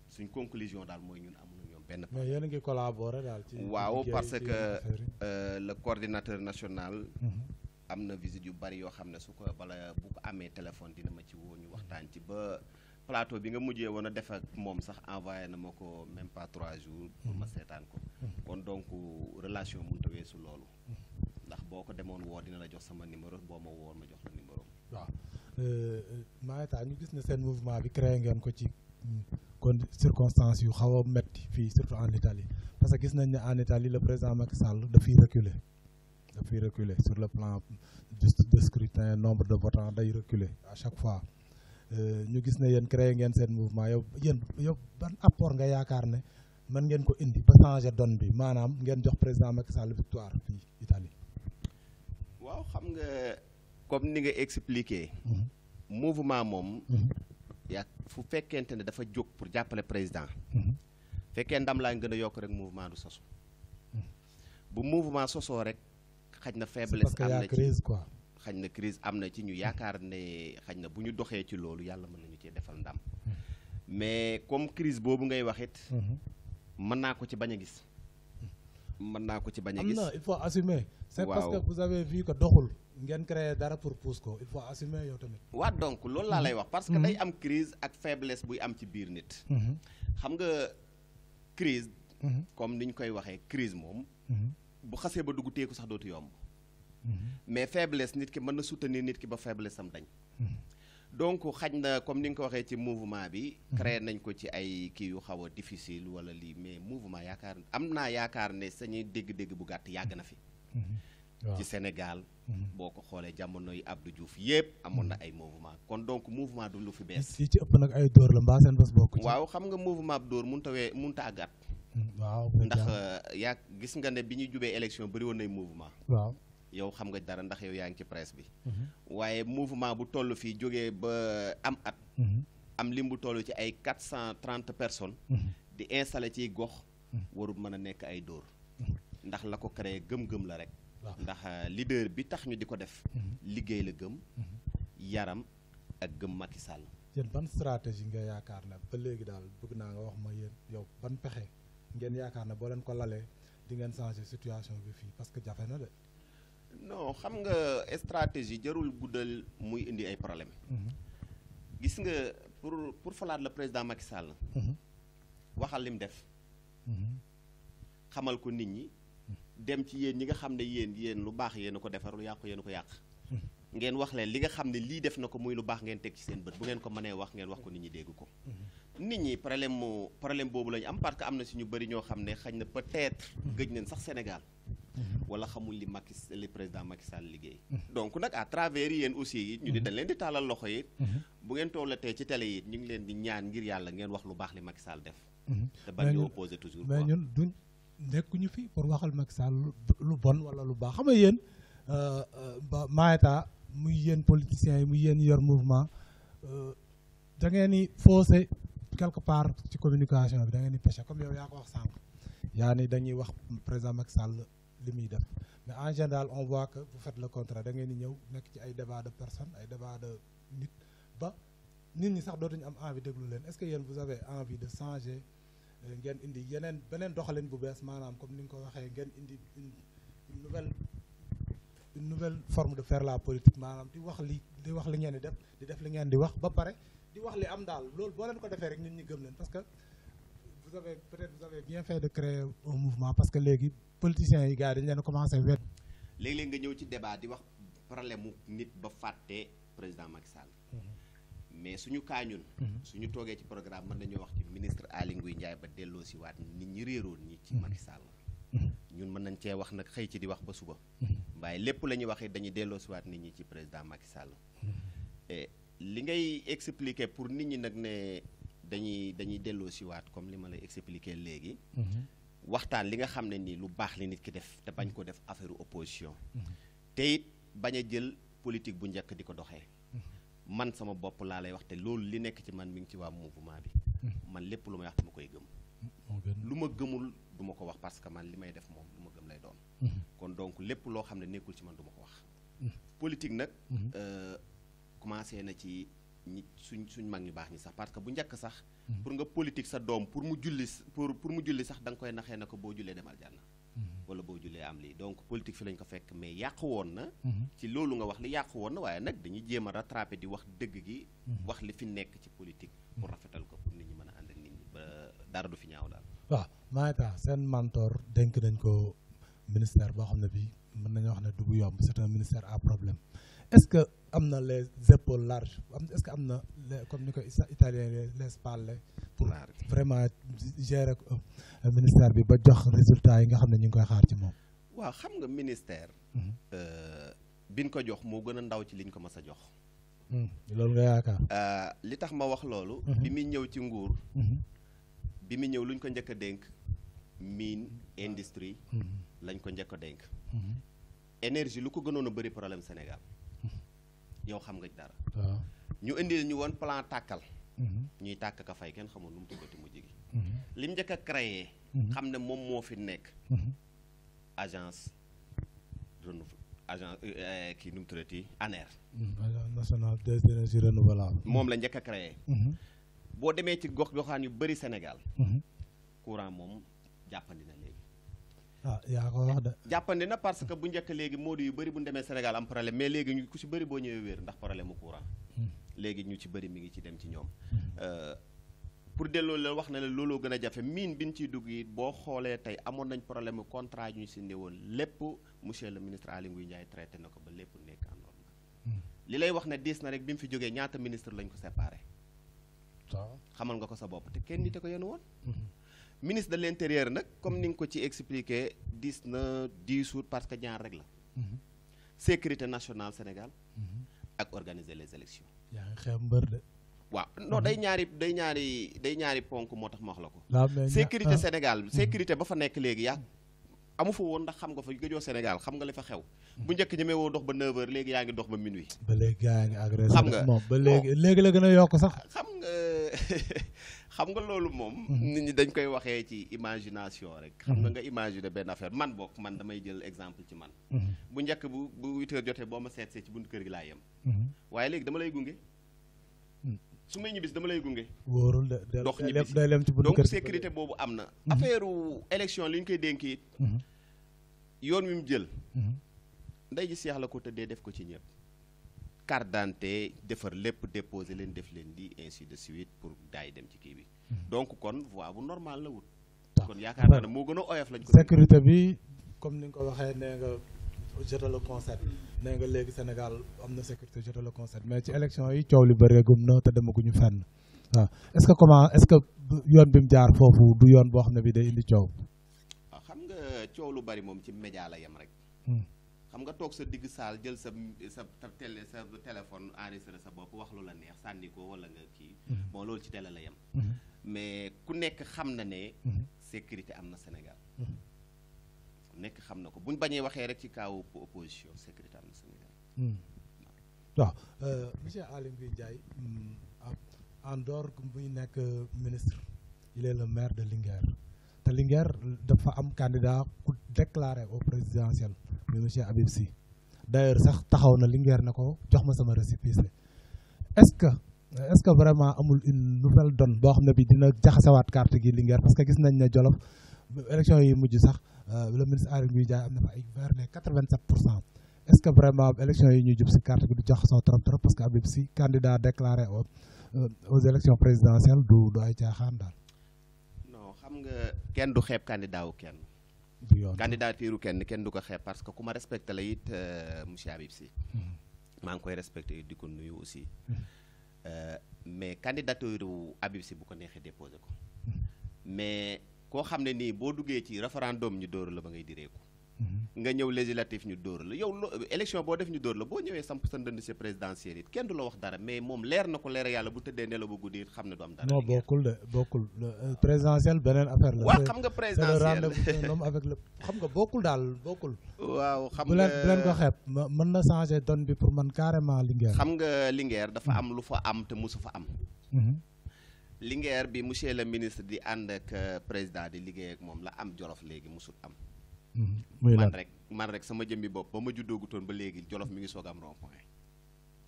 suñ conclusion daal mooy ñun amuñu ñoom benn. mais yéen a ngi collaborer daal ci. waaw parce que le coordinateur national. am na visite yu bari yoo xam ne su ko bala bu ko amee téléphone dina ma ci woo ñu waxtaan ci ba plateau bi nga mujjee woon a def ak moom sax envoyé na ma ko même pas 3 jours pour ma seetaan ko kon donc relation mënut a weesu loolu ndax boo ko demoon woo dina la jox sama numéro boo ma woo ma jox la numéro. waaw Maïta ñu gis ne seen mouvement bi créé ngeen ko ci kon circonstances yu xaw a metti fii surtout en Italie parce que gis nañ ne en Italie le président Macky Sall dafiy reculer fi reculer sur le plan de scrutin, nombre de votants day reculer à chaque fois. ñu gis ne yéen créé ngeen seen mouvement yow ban apport nga yaakaar ne mën ngeen ko indi ba changer donne bi maanaam ngeen jox président Macky Sall victoire fii Italie. waaw xam nga comme ni nga expliqué. mouvement moom. yaa fu fekkente ne dafa jóg pour jàppale président. fekkee ndam laa gën a yokk rek mouvement du sosu. bu mouvement sosoo rek xaj na faiblesse am na ci crise quoi. xaj na crise am na ci ñu yaakaar ne xaj na bu ñu doxee ci loolu yàlla mën nañu cee defal ndam. mais comme crise boobu ngay wax it. mën naa ko ci bañ a gis. mën naa ko ci bañ a gis am na il faut assumer. c'est parce que waaw vous avez vu que doxul ngeen créé dara pour pousse ko il faut assumer yow tamit. waa donc loolu laa lay wax parce que day am crise ak faiblesse buy am ci biir nit. xam nga crise comme ni ñu koy waxee crise moom. bu xasee ba dugg teeku sax dootu yomb. mais faiblesse nit ki mën na soutenir nit ki ba faiblesse am dañ. donc xaj na comme ni nga ko waxee ci mouvement bi. créé nañ ko ci ay kii yu xaw a difficile wala lii mais mouvement yaakaar am naa yaakaar ne sañuy dégg-dégg bu gàtt yàgg na fi. ci Sénégal. boo ko xoolee jamono yi Abdou Diouf yëpp amoon na ay mouvement kon donc mouvement du lu fi bees. yi ci ëpp nag ay dóor la mbaa seen bés bokk ci. waaw xam nga mouvement bu dóor mënut a àggat. waaw ndax yaa gis nga ne bi ñuy jubee élection bëri woon nay mouvement. waaw yow xam nga dara ndax yow yaa ngi ci presse bi. waaye mouvement bu toll fii jógee ba am at. am lim bu toll ci ay 430 personnes. di installé ciy gox. warul mën a nekk ay dóor. ndax la ko créé gëm-gëm la rek. ndax leader bi tax ñu di ko def. liggéey la gëm. yaram ak gëm Macky Sall. yéen ban stratégie nga yaakaar ne ba léegi daal bëgg naa nga wax ma yéen yow ban pexe ngeen yaakaar ne boo leen ko lalee di ngeen changer situation bi fii parce que jafe na de. non xam nga stratégie jarul guddal muy indi ay problème gis nga pour falaat le président Macky Sall. waxal lim def. xamal ko nit ñi. dem ci yéen ñi nga xam ne yéen lu baax yéen a ko defar lu yàqu yéen a ko yàq. ngeen wax leen li nga xam ne lii def na ko muy lu baax ngeen teg ci seen bët bu ngeen ko mënee wax ngeen wax ko nit ñi dégg ko. nit ñi problème boobu la ñu am parce que am na si ñu bëri ñoo xam ne xañ na peut-être gëj nañ sax Sénégal. wala xamul li président Macky Sall liggéey. donc nag à travers yéen aussi ñu di dañ leen di tàllal loxo yi. bu ngeen tollatee ci télé yi ñu ngi leen di ñaan ngir yàlla ngeen wax lu baax li Macky Sall def. te bañ ñu opposé toujours mais ñun duñ nekkuñu fi pour waxal Macky Sall lu bon wala lu baax xam nga yéen Maeta muy yéen politiciens yi muy yéen yor mouvement da ngeen ni faussé quelque part ci communication bi da ngeen ni péché comme yow yaa ko wax sànq yaa ni dañuy wax président Macky Sall li muy def mais en général on voit que vous faites le contraire da ngeen di ñëw nekk ci ay débat de personnes ay débat de nit ba nit ñi sax dootuñu am envie déglu leen est-ce que yéen vous avez envie de changer ngeen indi beneen doxalin bu bees maanaam comme ni nga ko waxee ngeen indi une nouvelle forme de faire la politique maanaam di wax li ngeen di def li ngeen di wax ba pare di wax li am daal loolu boo leen ko defee rek nit ñi gëm leen parce que vous avez bien fait de créer un mouvement parce que léegi politiciens yi gars yi dañu leen commencé wet léeg-léeg nga ñëw ci débat di wax problème mu nit ba fàtte président Macky Sall. mais suñu kaa ñun. suñu toogee ci programme mën nañoo wax ci ministre Aly Ngouille Ndiaye ba delloo si waat nit ñi réeroon ñi ci Macky Sall. ñun mën nañ cee wax nag xëy ci di wax ba suba. waaye lépp la ñuy waxee dañuy delloo si waat nit ñi ci président Macky Sall. li ngay expliquer pour nit ñi nag ne dañuy delloo si waat comme li ma lay expliquer léegi. waxtaan li nga xam ne nii lu baax li nit ki def te bañ ko def affaire opposition. te it bañ a jël politique bu njëkk di ko doxee. man sama bopp laa lay wax te loolu li nekk ci man mi ngi ci waa mouvement bi. man lépp lu may wax dama koy gëm. lu ma gëmul du ma ko wax parce que man li may def moom lu ma gëm lay doon. kon donc lépp loo xam ne nekkul ci man du ma ko wax. politique nag. commencé na ci suñ mag ñu baax ñi sax parce que bu njëkk sax. pour nga politique sa doom pour mu julli sax da nga koy naxee na ko boo jullee demal jànna. wala boo jullee am lii donc politique fi lañ ko fekk mais yàqu woon na. ci loolu nga wax li yàqu woon na waaye nag dañuy jéem a rattraper di wax dëgg gi. wax li fi nekk ci politique. pour rafetal ko pour nit ñi mën a ànd ak nit ñi ba dara du fi ñaaw daal. waaw Maeta seen mentor dénk nañ ko ministère boo xam ne bii mën nañoo wax ne du bu yomb c'est un ministère à problème est-ce que am na les épaules larges est-ce que am na comme ni ko italien les spalle pour vraiment gérer ministère bi ba jox résultat yi nga xam ne ñu ngi koy xaar ci moom. waaw xam nga ministère. biñ ko jox moo gën a ndaw ci liñ ko mas a jox. loolu nga yaakaar. li tax ma wax loolu. bi muy ñëw ci nguur. bi muy ñëw luñ ko njëkk a dénk mine industrie. lañ ko njëkk a dénk. énergie lu ko gënoon a bëri problème Sénégal yow xam nga dara. waaw ñu indil ñu woon plan tàkkal. ñuy tàkk ka fay kenn xamul nu mu tuddati mujj gi. lim njëkk a créé. xam ne moom moo fi nekk. agence kii nu mu tuddati ANER. agence nationale des énergies renouvelables. moom la njëkk a créé. boo demee ci gox-goxaan yu bëri Sénégal. courant moom jàppandi na léegi. ah yaa ko wax de. jàppandi na parce que bu njëkk léegi moo yu bëri bu ñu demee Sénégal am problème mais léegi ñu ku ci bëri boo ñëwee wéer ndax problème mu courant. léegi ñu ci bëri mi ngi ci dem ci ñoom. pour delloo la wax na la looloo gën a jafe mine bi ñu ciy dugg it boo xoolee tey amoon nañ problème contrat yu ñu signé woon lépp monsieur le ministre Aly Ngouille Ndiaye traité na ko ba lépp nekk en ordre. li lay wax ne diis na rek bi mu fi jógee ñaata ministre lañ ko séparé. xamal nga ko sa bopp te kenn nite ko yenu woon. ministre de l'intérieur nag comme ni nga ko ci expliqué diis na diisut parce que ñaar rek la. sécurité nationale Sénégal. ak organiser les élections. yaa ngi xeeb mbër de. waaw non day ñaari ponk moo tax ma wax la ko. sécurité Sénégal sécurité ba fa nekk léegi yaa amu fa woon ndax xam nga fa gëjoo Sénégal xam nga li fa xew. bu njëkk ñemee woo dox ba 9h léegi yaa ngi dox ba minuit. ba léegi yaa ngi agressé. xam nga moom ba léegi la gën a yokk sax. xam nga loolu moom. nit ñi dañ koy waxee ci imagination rek. xam nga imaginer benn affaire man bokk man damay jël exemple ci man. bu njëkk bu 8h jotee boo ma seetsee ci buntu kër gi laa yem. waaye léegi dama lay gunge. su may ñibbis dama lay gunge. wóorul de dox ñibbis day lem ci buntu kër donc sécurité boobu am na. affaire élection li ñu koy dénk it. yoon wi mu jël. nday ji seex la ko tëddee def ko ci ñëpp. carte d'identité defar lépp déposé leen def leen di ainsi de suite pour daay dem ci kii bi. donc kon voie bu normal la wut. kon yaakaar naa ne moo gën a oyof lañ ko. sécurité bi comme ni nga ko waxee nee nga je te le concède nee nga léegi Sénégal am na sécurité je te le concède mais ci élection yi coow li bëreegum na te demaguñu fenn waaw est-ce que yoon bi mu jaar foofu du yoon boo xam ne bi day indi coow. waaw xam nga coow lu bari moom ci média la yem rek. xam nga toog sa digg saal jël sa téléphone enregistré sa bopp wax lu la neex sànni ko wala nga kii. bon loolu ci télé la yem. mais ku nekk xam na ne. sécurité am na Sénégal. ku nekk xam na ko buñ bañee waxee rek ci kaw opposition sécurité am na Sénégal. waaw monsieur Aly Ngouille Ndiaye en dehors muy nekk ministre il est le maire de Linguère te Linguère dafa am candidat ku déclaré au présidentiel muy monsieur Habib Sy d'ailleurs sax taxaw na Linguère na ko jox ma sama récépissé est-ce que vraiment amul une nouvelle donne boo xam ne bi dina jaxasewaat carte gi Linguère parce que gis nañ ne Jolof élection yi mujj sax le ministre Aly Ngouille Ndiaye am na fa ay vers les 87%. est-ce que vraiment élection yi ñuy jub si carte gi du jaxasoo trop parce que Habib Sy candidat déclaré aux élections présidentielles du ay caaxaan daal. non xam nga kenn du xeeb candidat wu kenn. du yoon candidature kenn du ko xeeb parce que ku ma respecté la it monsieur Habib Sy. maa ngi koy respecté di ko nuyu aussi. mais candidature wu Habib Sy bu ko neexee déposé ko. mais koo xam ne nii boo duggee ci référendum ñu dóor la ba ngay direeku. nga ñëw législatif ñu dóor la yow élection boo def ñu dóor la boo ñëwee samp sa ndënd si présidentielle it kenn du la wax dara mais moom leer na ko leer yàlla bu tëddee nelaw ba guddi it xam ne du am dara. non bokkul présidentielle beneen affaire la. waaw xam nga présidentielle c'est le rendez-vous avec le xam nga bokkul daal bokkul. waaw xam nga bu leen ko xeeb mën na changer donne bi pour man carrément Linguère. xam nga Linguère dafa am lu fa am te mosu fa am. Linguère bi monsieur le ministre di ànd ak président di liggéey ak moom la am Jolof léegi mosul am. man rek sama jëmmi bopp ba ma juddoogutoon ba léegi Jolof mi ngi soog am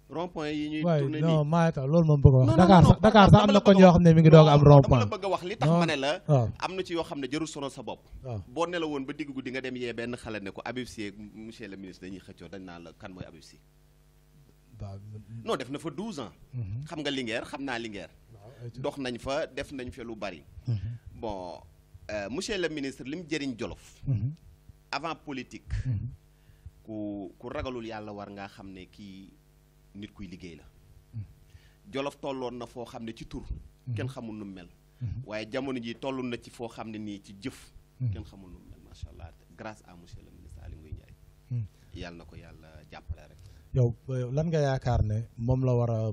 rond-point yi ñuy tourné nii non maa tax loolu moom bëgg a wax Dakar sax am na ko ñoo xam ne mi ngi doog am rond-point dama la bëgg a wax li tax ma ne la am na ci yoo xam ne jarul sonal sa bopp boo ne la woon ba digg guddi nga dem yee benn xale ne ko Habib Sy ak monsieur le ministre dañuy xëccoo dañ naan la kan mooy Habib Sy non def na fa 12 ans xam nga Linguère xam naa Linguère dox nañ fa def nañ fa lu bari bon monsieur le ministre li mu jëriñ Jolof avant politique ku ragalul yàlla war ngaa xam ne kii nit kuy liggéey la Jolof tolloon na foo xam ne ci tur kenn xamul nu mel waaye jamono ji toll na ci foo xam ne nii ci jëf kenn xamul nu mel macha allah grâce à monsieur le ministre Aly Ngouille Ndiaye yàlla na ko yàlla jàppale rek. yow lan nga yaakaar ne moom la war a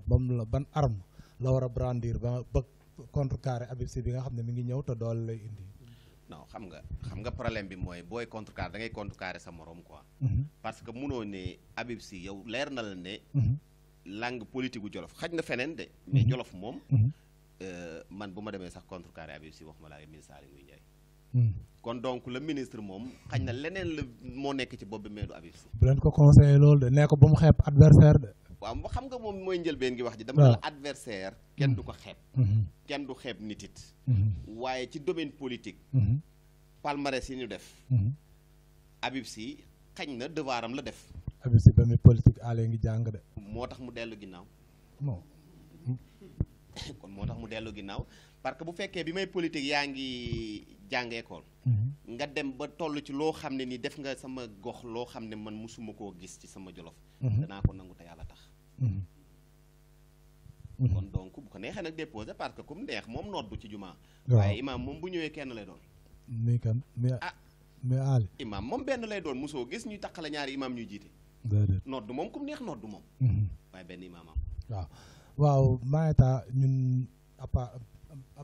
ban arme la war a brandir ba contrecarrer Habib Sy bi nga xam ne mi ngi ñëw te doole lay indi. non xam nga problème bi mooy booy contrecarrer da ngay contrecarrer sa morom quoi. parce que munoo ne Habib Sy yow leer na la ne. langue politique gu Jolof xaj na feneen de. mais Jolof moom. man bu ma demee sax contrecarrer Habib Sy wax ma laa ministre Aly Ngouille Ndiaye. kon donc le ministre moom xaj na leneen la moo nekk ci bopp bi mais du Habib Sy. bu leen ko conseillé loolu de nee ko ba mu xeeb adversaire de. waaw xam nga moom mooy njëlbeen gi wax ji. dama la adversaire kenn du ko xeeb. kenn du xeeb nit it. waaye ci domaine politique. palmarès yi ñu def. Habib Sy xañ na devoiram la def. Habib Sy ba muy politique Aly ngi jàng de. moo tax mu dellu ginnaaw. non. kon moo tax mu dellu ginnaaw parce que bu fekkee bi may politique yaa ngi jàng école. nga dem ba toll ci loo xam ne ni def nga sama gox loo xam ne man musuma koo gis ci sama Jolof. danaa ko nangu te yàlla tax. kon donc bu ko neexee nag déposé parce que comme neex moom noddu ci jumaa. waaye imaam moom bu ñëwee kenn lay doon. nii kan mais Aly. imaam moom benn lay doon mosoo gis ñuy taqale ñaari imaam ñuy jiite. déedéet noddu moom comme neex noddu moom. waaye benn imaam am. waaw Mayeta ñun à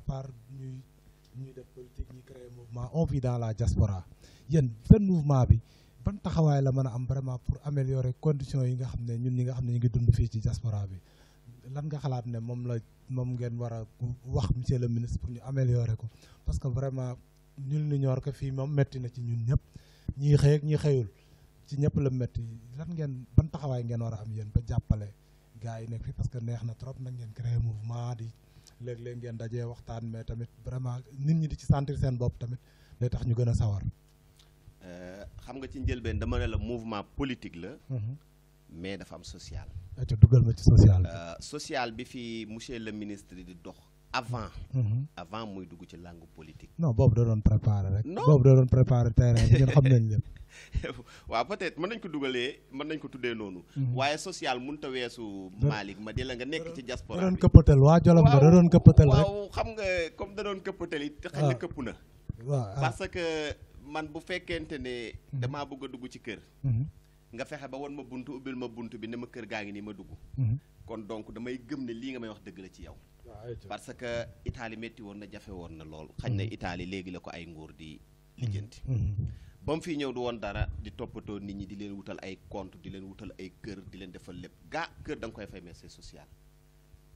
part ñuy def politique ñuy créer mouvement on vit dans la diaspora yéen seen mouvement bi ban taxawaay la mën a am vraiment pour améliorer conditions yi nga xam ne ñun ñi nga xam ne ñu ngi dund fii ci diaspora bi lan nga xalaat ne moom ngeen war a wax monsieur le ministre pour ñu améliorer ko parce que vraiment ñun ni ñor ko fii moom metti na ci ñun ñëpp ñii xëy ak ñi xëyul ci ñëpp la metti ban taxawaay ngeen war a am yéen ba jàppale gars yi nekk fii parce que neex na trop nag ngeen créer mouvement di léeg-léeg ngeen dajee waxtaan mais tamit vraiment nit ñi di ci sentir seen bopp tamit day tax ñu gën a sawar. xam nga ci njëlbeen dama ne la mouvement politique la. mais dafa am social. ayca dugal ma ci social. social bi fi monsieur le ministre di dox avant muy dugg ci langue politique. non boobu da doon préparer rek. boobu da doon préparer terrain bi ñun xam nañ lépp. waaw peut-être mën nañ ko tuddee noonu. waaye social mënut a weesu. Malick ma di la nga nekk ci diaspora bi. da doon këppatal waa Jolof nga da doon këppatal rek. waaw xam nga comme da doon këppatal it. xëy na këpp na. waaw parce que man bu fekkente ne. damaa bëgg a dugg ci kër. nga fexe ba wan ma buntu ubbil ma buntu bi ne ma kër gaa ngi nii ma dugg. kon donc damay gëm ne lii nga may wax dëgg la ci yow. parce que Italie métti woon na jafe woon na loolu. xañ na Italie léegi la ko ay nguur di lijjanti. ba mu fii ñëw du woon dara di toppatoo nit ñi di leen wutal ay compte di leen wutal ay kër di leen defal lépp kër da nga koy fay mais c'est social.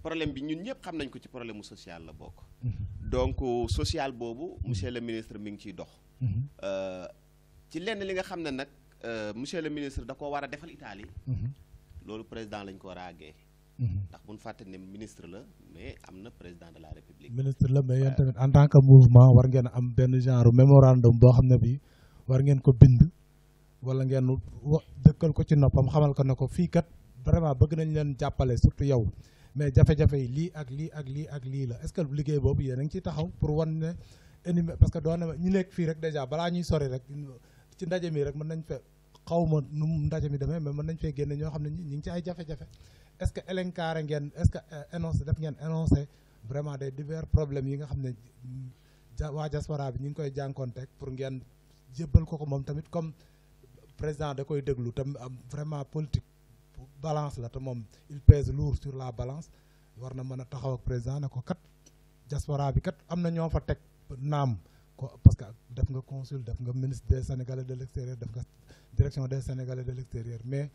problème bi ñun ñëpp xam nañ ko ci problème mu social la bokk. donc social boobu monsieur le ministre mi ngi ciy dox. ci lenn li nga xam ne nag monsieur le ministre da ko war a defal Italie. loolu président lañ ko war a àggee. ndax bu ñu fàtte ne ministre la mais am na président de la république. ministre la mais yéen tamit en tant que mouvement war ngeen am benn genre mémorandum boo xam ne bii war ngeen ko bind wala ngeen dëkkal ko ci noppam xamal ko ne ko fii kat vraiment bëgg nañ leen jàppale surtout yow mais jafe-jafe yi lii ak lii ak lii ak lii la est-ce que liggéey boobu yéen a ngi ciy taxaw pour wan ne ennemi parce que doon na ñu nekk fii rek déjà balaa ñuy sori rek ci ndaje mi rek mën nañ fe xaw ma nu ndaje mi demee mais mën nañ fee génne ñoo xam ne ñu ngi ci ay jafe-jafe. est-ce que élencaré ngeen est-ce que énoncé vraiment des divers problèmes yi nga xam ne waa diaspora bi ñu ngi koy jànkoonteeg pour ngeen jébbal ko moom tamit comme président da koy déglu te am vraiment politique balance la te moom il pèse lourd sur la balance war na mën a taxaw ak président ne ko kat diaspora bi kat am na ñoo fa teg naam ko parce que def nga consul def nga ministre des Sénégalais de l'extérieur def nga direction des Sénégalais de l'extérieur mais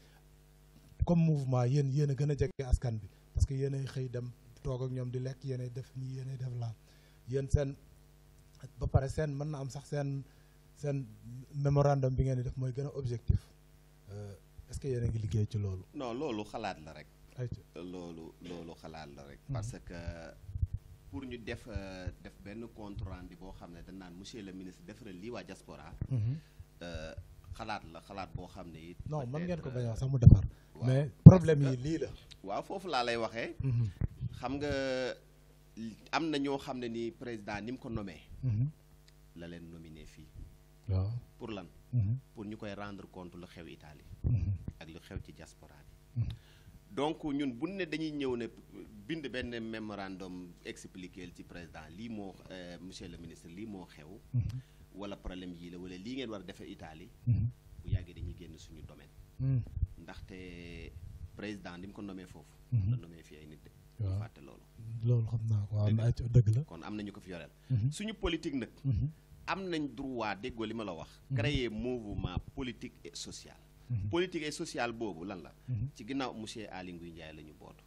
comme mouvement yéen a gën a jege askan bi parce que yéen ay xëy dem toog ak ñoom di lekk yéen ay def nii yéen ay def laa yéen seen ba pare seen mën na am sax seen mémorandum bi ngeen di def mooy gën a objectif est-ce que yéen a ngi liggéey ci loolu. non loolu xalaat la rek. loolu xalaat la rek. parce que pour ñu def benn compte rendu boo xam ne dañ naan monsieur le ministre defaral lii waa diaspora. xalaat boo xam ne it. non mën ngeen ko bañ a wax sax mu defar. mais problème yi lii la. waaw foofu laa lay waxee. xam nga am na ñoo xam ne ni président ni mu ko nommé. la leen nominé fii. waaw pour lan. pour ñu koy rendre compte lu xew Italie. ak lu xew ci diaspora bi. donc ñun bu ne dañuy ñëw ne bind benn mémorandum expliqué ci président lii moo monsieur le ministre lii moo xew. wala problème yii la wala lii ngeen war a defee Italie. bu yàggee dañuy génn suñu domaine. ndaxte président ni mu ko nommé foofu. la nommé fi ay nit de. waaw fàtte loolu. loolu xam naa ko waaw ay dëgg la. kon am na ñu ko fi yoreel. suñu politique nag. am nañ droit déggoo li ma la wax. créer mouvement politique et social. politique et social boobu lan la. ci ginnaaw monsieur Aly Ngouille Ndiaye la ñu bootu.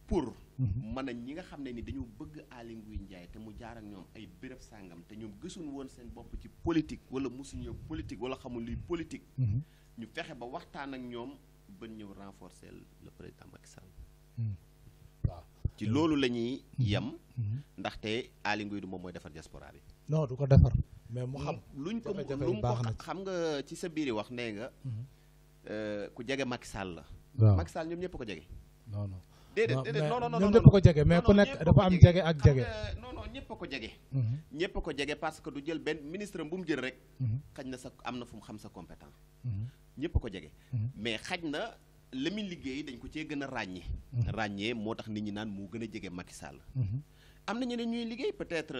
pour mën a ñi nga xam ne ni dañu bëgg Aly Ngouille Ndiaye te mu jaar ak ñoom ay béréb sàngam te ñoom gësuñ woon seen bopp ci politique wala mosuñu politique wala xamul luy politique. ñu fexe ba waxtaan ak ñoom ba ñëw renforcer le président Macky Sall. waaw ci loolu la ñuy yem. ndaxte Aly Ngouille du moom mooy defar diaspora bi. non du ko defar mais mu xam. luñ ko lu ko xam nga ci sa biir wax nee nga. ku jege Macky Sall la. waaw Macky Sall ñoom ñëpp ko jege. non non. déedéet non ñoom ñëpp ko jege mais ku nekk dafa am jege ak jege. non ñëpp a ko jege. ñëpp a ko jege parce que du jël benn ministre bu mu jël rek. xaj na sa am na fu mu xam sa compétent. ñëpp a ko jege. mais xaj na la muy liggéey dañ ko cee gën a ràññee moo tax nit ñi naan moo gën a jege Macky Sall. am na ñeneen ñuy liggéey peut-être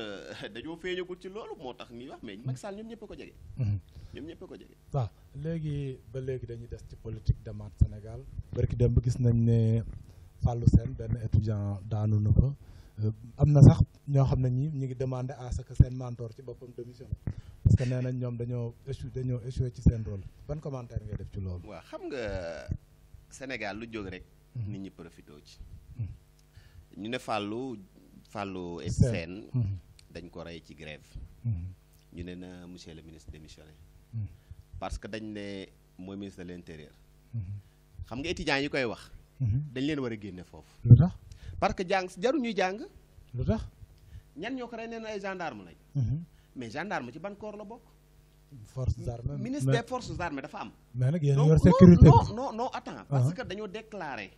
dañoo feeñagul ci loolu moo tax ñuy wax mais Macky Sall ñoom ñëpp a ko jege. ñoom ñëpp a ko jege. waaw léegi ba léegi dañuy des ci politique demaat Sénégal. barki dem ba gis nañ ne Fallou Sène benn étudiant daanu na fa am na sax ñoo xam ne ñi ñu ngi demandé à ce que seen mentor ci boppam démissionné parce que nee nañ ñoom dañoo échoué ci seen rôle ban commentaire ngay def ci loolu. waaw xam nga Sénégal lu jóg rek. nit ñi profité ci. ñu ne Fallou Sène dañ ko rey ci grève. ñu ne na monsieur le ministre démissionné. parce que dañ ne mooy ministre de l'intérieur. xam nga étudiants yi koy wax. dañ leen war a génne foofu. lu tax parce que jàng jaruñuy jàng. lu tax ñan ñoo ko rey nee na ay gendarme lañ. mais gendarme ci ban corps la bokk. forces armées ministre des forces armées dafa am. mais nag yéen yor sécurité non attends parce que dañoo déclaré.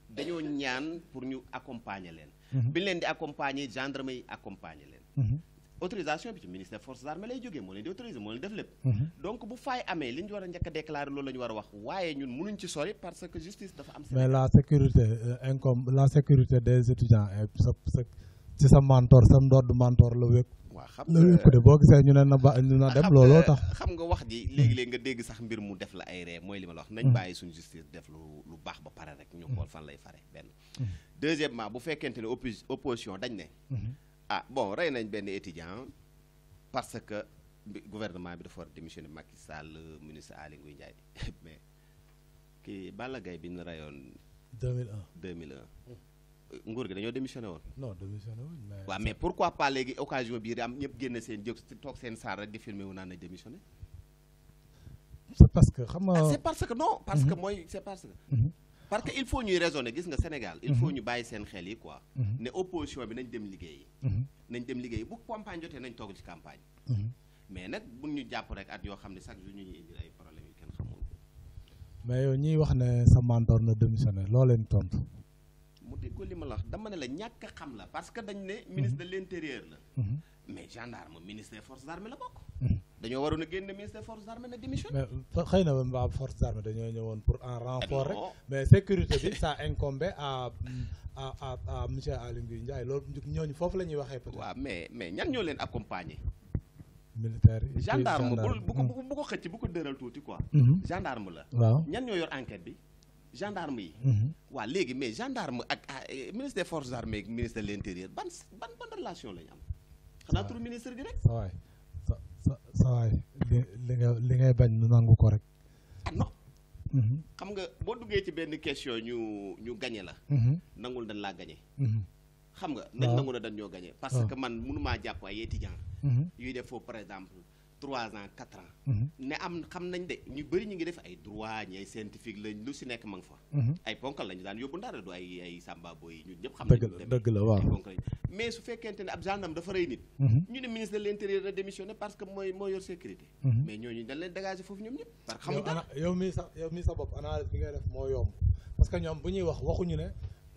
dañoo ñaan pour ñu accompagner leen. bi leen di accompagner gendarme yi accompagner leen. autorisation bi ci ministère des forces armées lay jógee moo leen di autoriser moo leen def lépp. donc bu faay amee li ñu war a njëkk a déclarer loolu la ñu war a wax waaye ñun mënuñ ci sori parce que justice dafa am. mais la sécurité des étudiants ci sa mentor sa ndodd mentor la wékk. waaw xam la wékk de boo gisee ñu ne na dem looloo tax. xam nga wax ji léegi-léegi nga dégg sax mbir mu def la ay ree mooy li ma la wax. nañ bàyyi suñu justice def lu baax ba pare rek ñu xool fan lay fare benn. deuxièmement bu fekkente ne opposition dañ ne. bon rey nañ benn étudiant parce que gouvernement bi dafa war a démissionner Macky Sall ministre Aly Ngouille Ndiaye mais kii Balla Gaye bi ñu reyoon 2001 nguur gi dañoo démissionné woon. non démissionné woon mais. waaw mais pourquoi pas léegi occasion bii am ñëpp génn seen jóg toog seen saal rek di filmé wu naan nañ démissionné. c'est parce que xam nga. c'est parce que non parce que mooy c'est parce que. parce que il faut ñuy raisonner gis nga Sénégal il faut ñu bàyyi seen xel yi quoi. ne opposition bi nañ dem liggéeyi. nañ dem liggéey bu campagne jotee nañ toog ci campagne. mais nag bu ñu jàpp rek at yoo xam ne chaque jour ñu ñuy indil ay problèmes yu kenn xamul. mais yow ñiy wax ne sa mentor na démissionné loo leen tontu. mu dégg ko li ma la wax dama ne la ñàkk a xam la parce que dañ ne ministre de l'intérieur la. mais gendarme ministre des forces armées la bokk. dañoo waroon a génne ministre des forces armées na démission. mais xëy na mbaa forces armées dañoo ñëwoon pour en renfort rek. mais sécurité bi ça incombe à monsieur Aly Ngouille Ndiaye loolu ñooñu foofu la ñuy waxee peut-être. waaw mais ñan ñoo leen accompagner. militaire yi gendarme bu ko xëcc bu ko dëral tuuti quoi. gendarme la. waaw ñan ñoo yor enquête bi. gendarme yi. waaw léegi mais gendarme ak ministre des forces armées ak ministre de l'intérieur ban relation la ñu am. xanaa turu ministre bi rek. sa waay li ngay bañ nu nangu ko rek. non. xam nga boo duggee ci benn question ñu gañe la. nangul dañ laa gañe. xam nga nañ nangu na dañ ñoo gañe parce que man mënumaa jàpp ay étudiants. yuy def foofu par exemple 3 ans 4 ans. ne am xam nañ de ñu bëri ñu ngi def ay droit ñi ay scientifique lañ lu si nekk ma nga fa. ay ponkal lañu daan yóbbu ndara du ay samba boy ñun ñëpp xam nañu. dëgg la waaw mais su fekkente ne ab gendarme dafa rey nit. ñu ne ministre de l'intérieur a démissionné parce que moo yor sécurité. mais ñooñu dañ leen dégager foofu ñoom ñëpp. parce que xamuñ dara yow mii sa bopp analyse bi ngay def moo yomb parce que ñoom bu ñuy wax waxuñu ne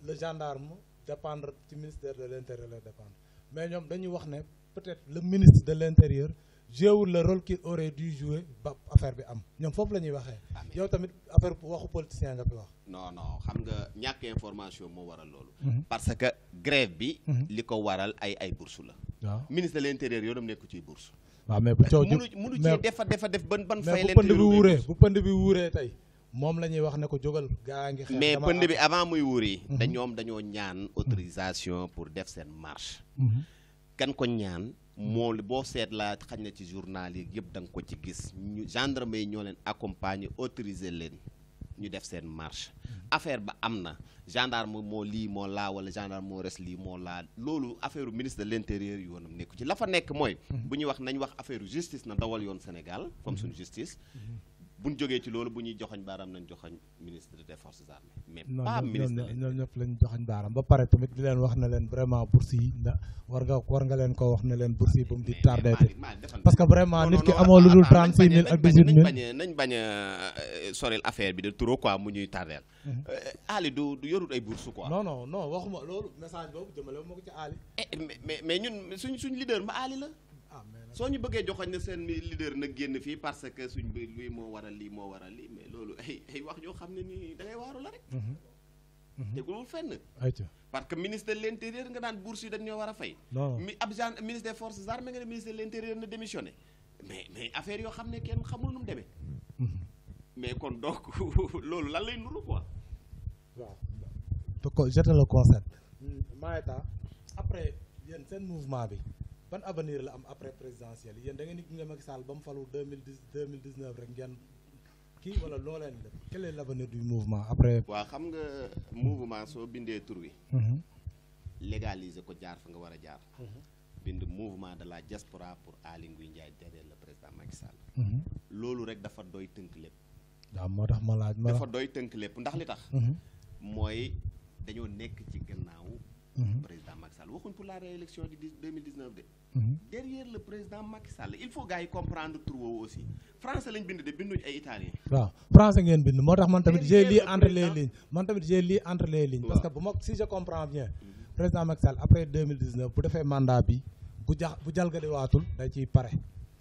le gendarme dépendre ci ministère de l'intérieur la dépendre mais ñoom dañuy wax ne peut-être le ministre de l'intérieur joué le rôle qu'il aurait dû jouer ba affaire bi am ñoom foofu la ñuy waxee. yow tamit affaire waxu politicien nga fi wax. non xam nga ñàkk information moo waral loolu. parce que grève bi. li ko waral ay bourse la. waaw ministre de l'intérieur yoonam nekku ciy bourse. waaw mais bu coow mënu cee defa def ban fay leen. mais bu pënd bi wuuree tey moom la ñuy wax ne ko jógal gaa ngi xeex mais dama pënd bi avant muy wuri Mhm. dañoo ñaan autorisation pour def seen marche Mhm. kan ko ñaan moo boo seet la xañ na ci journal yi yëpp da nga ko ci gis ñu gendarme yi ñoo leen accompagner autoriser leen ñu def seen marche affaire ba am na gendarme moo lii moo laa wala gendarme moo res lii moo laa loolu affaire ministre de l'intérieur yoonam nekku ci la fa nekk mooy bu ñuy wax nañ wax affaire justice na dawal yoon Sénégal comme suñu justice buñ jógee ci loolu bu ñuy joxoñ baaraam nañ joxoñ ministre des forces armées mais non pas ministre de ñoom ñëpp lañ joxañ baaram ba pare tamit di leen wax ne leen vraiment bourse yi war nga leen ko wax ne leen bourse yi ba mu di tardé parce que vraiment nit ki amoo lu dul 36 000 ak 18 000 nañ bañ a soril affaire bi de trop quoi mu ñuy tardeel Ali du yorut ay bourse quoi non waxuma loolu message boobu jëmale ma ko ci Ali mais ñun suñ leader ma Ali la soo ñu bëggee joxoñ ne seen leader nag génn fii parce que suñ bi lii moo waral lii mais loolu ay wax yoo xam ne nii da ngay waaru la rek tegulul fenn parce que ministre de l'intérieur nga naan bourse yi dañ ñoo war a fay ministre des forces armées nga ne ministre de l'intérieur na démissionné mais affaire yoo xam ne kenn xamul nu mu demee mais kon donc loolu lan lay nuru quoi waaw je te le concède Maïta après yéen seen mouvement bi ban avenir la am après présidentielle yéen da ngeen ni gunge Macky Sall ba mu falu 2019 rek ngeen kii wala loo leen def quel est l'avenir du mouvement après. waaw xam nga mouvement soo bindee tur wi. légaliser ko jaar fa nga war a jaar. bind mouvement de la diaspora pour Aly Ngouille Ndiaye derrière le président Macky Sall. loolu rek dafa doy tënk lépp. waaw moo tax ma laaj dafa doy tënk lépp ndax li tax. mooy dañoo nekk ci gannaaw. président Macky Sall waxuñ pour la réélection de 2019 de. derrière le président Macky Sall il faut gars yi comprendre tur woowu aussi français lañ bind de binduñ ay italien. waaw français ngeen bind moo tax man tamit j'ai lu entre les lignes. parce que bu ma si je comprends bien. président Macky Sall après 2019 bu defee mandat bi bu jalgati waatul day ciy pare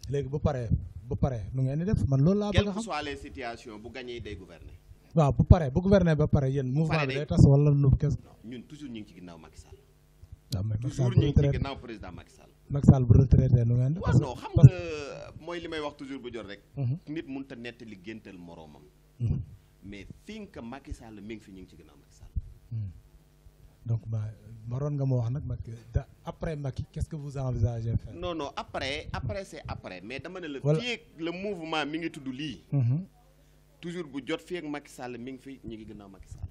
léegi bu paree nu ngeen di def man loolu laa bëgg a xam. quelles que soient les situations bu gagné day gouverner. waaw bu gouverner ba pare yéen mouvement bi day tas wala nu kes. ñun toujours ñu ngi ci ginnaaw Macky Sall. waaw mais toujours ñu ngi ci ginnaaw président Macky Sall. Macky Sall bu retraité nu ngeen def. waaw non xam nga mooy li may wax toujours bu jot rek. nit mënut a nettali géntal moroomam. mais fi nga Macky Sall mi ngi fi ñu ngi ci ginnaaw Macky Sall. donc waroon nga ma wax nag Macky après Macky qu'est-ce que vous envisagez faire. non après c'est après mais dama ne la. fii ak le mouvement mi ngi tudd lii. toujours bu jot fii ak Macky Sall mi ngi fi ñu ngi ginnaaw Macky Sall.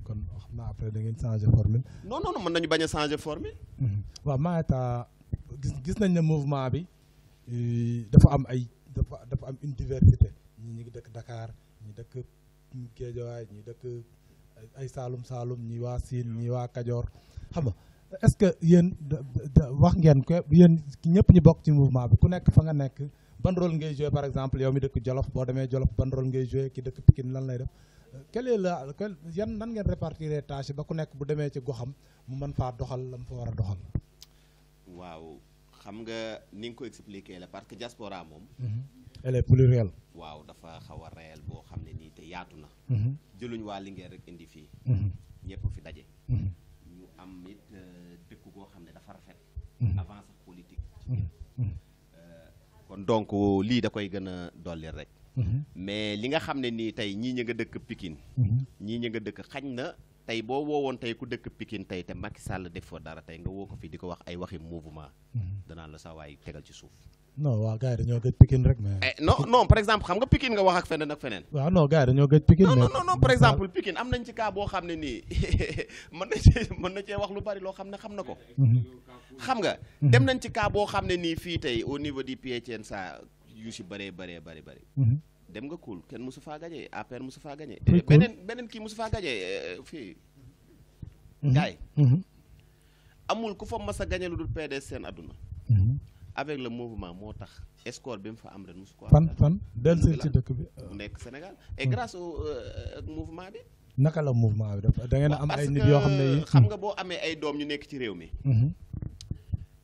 kon xam naa après da ngeen changer formule. non mën nañu bañ a changer formule. waaw Maïta gis nañ ne mouvement bi dafa am une diversité ñi ngi dëkk Dakar ñi dëkk Guédiawaye ñi dëkk ay Saalum ñi waa Sine ñi waa Kajoor xam nga est-ce que yéen wax ngeen ko yéen ñëpp ñi bokk ci mouvement bi ku nekk fa nga nekk ban rôle ngay jouer par exemple yow mi dëkk Jolof boo demee Jolof ban rôle ngay jouer ki dëkk Pikine lan lay def nan ngeen répartir tâches ba ku nekk bu demee ci goxam mu mën faa doxal la mu fa war a doxal. waaw xam nga ni nga ko expliquer la parce que diaspora moom. elle est plurielle. waaw dafa xaw a réel boo xam ne nii te yaatu na. jëluñ waa Linguère rek indi fii. ñëpp fi daje. ñu am it dëkk goo xam ne dafa rafet. avant sax politique. kon donc lii da koy gën a dolli rek. mais li nga xam ne nii tey ñii ñi nga dëkk Pikine. ñii ñi nga dëkk xañ na tey boo woowoon tey ku dëkk Pikine tey te Macky Sall def fa dara tey nga woo ko fii di ko wax ay waxi mouvement. danaan la saa waay tegal ci suuf. non waaw gars yi dañoo gëj Pikine rek mais. non par exemple xam nga Pikine nga wax ak feneen ak feneen. waaw non gars yi dañoo gëj Pikine. non par exemple Pikine am nañ ci cas boo xam ne nii mën na cee wax lu bari loo xam ne xam na ko. xam nga. dem nañ ci cas boo xam ne nii fii tey au niveau du Piétienza yu si bëree. dem nga kuul kenn mosu faa gañee APR mosu faa gañee. beneen kii mosu faa gañee fii. gars yi amul ku fa mas a gañee lu dul PDS seen adduna. avec le mouvement moo tax score bi mu fa am ren mosu ko. fan dellusi ci dëkk bi. bu nekk Sénégal et grâce au mouvement bi. naka la mouvement bi da ngeen a am ay nit yoo xam ne xam nga boo amee ay doom ñu nekk ci réew mi.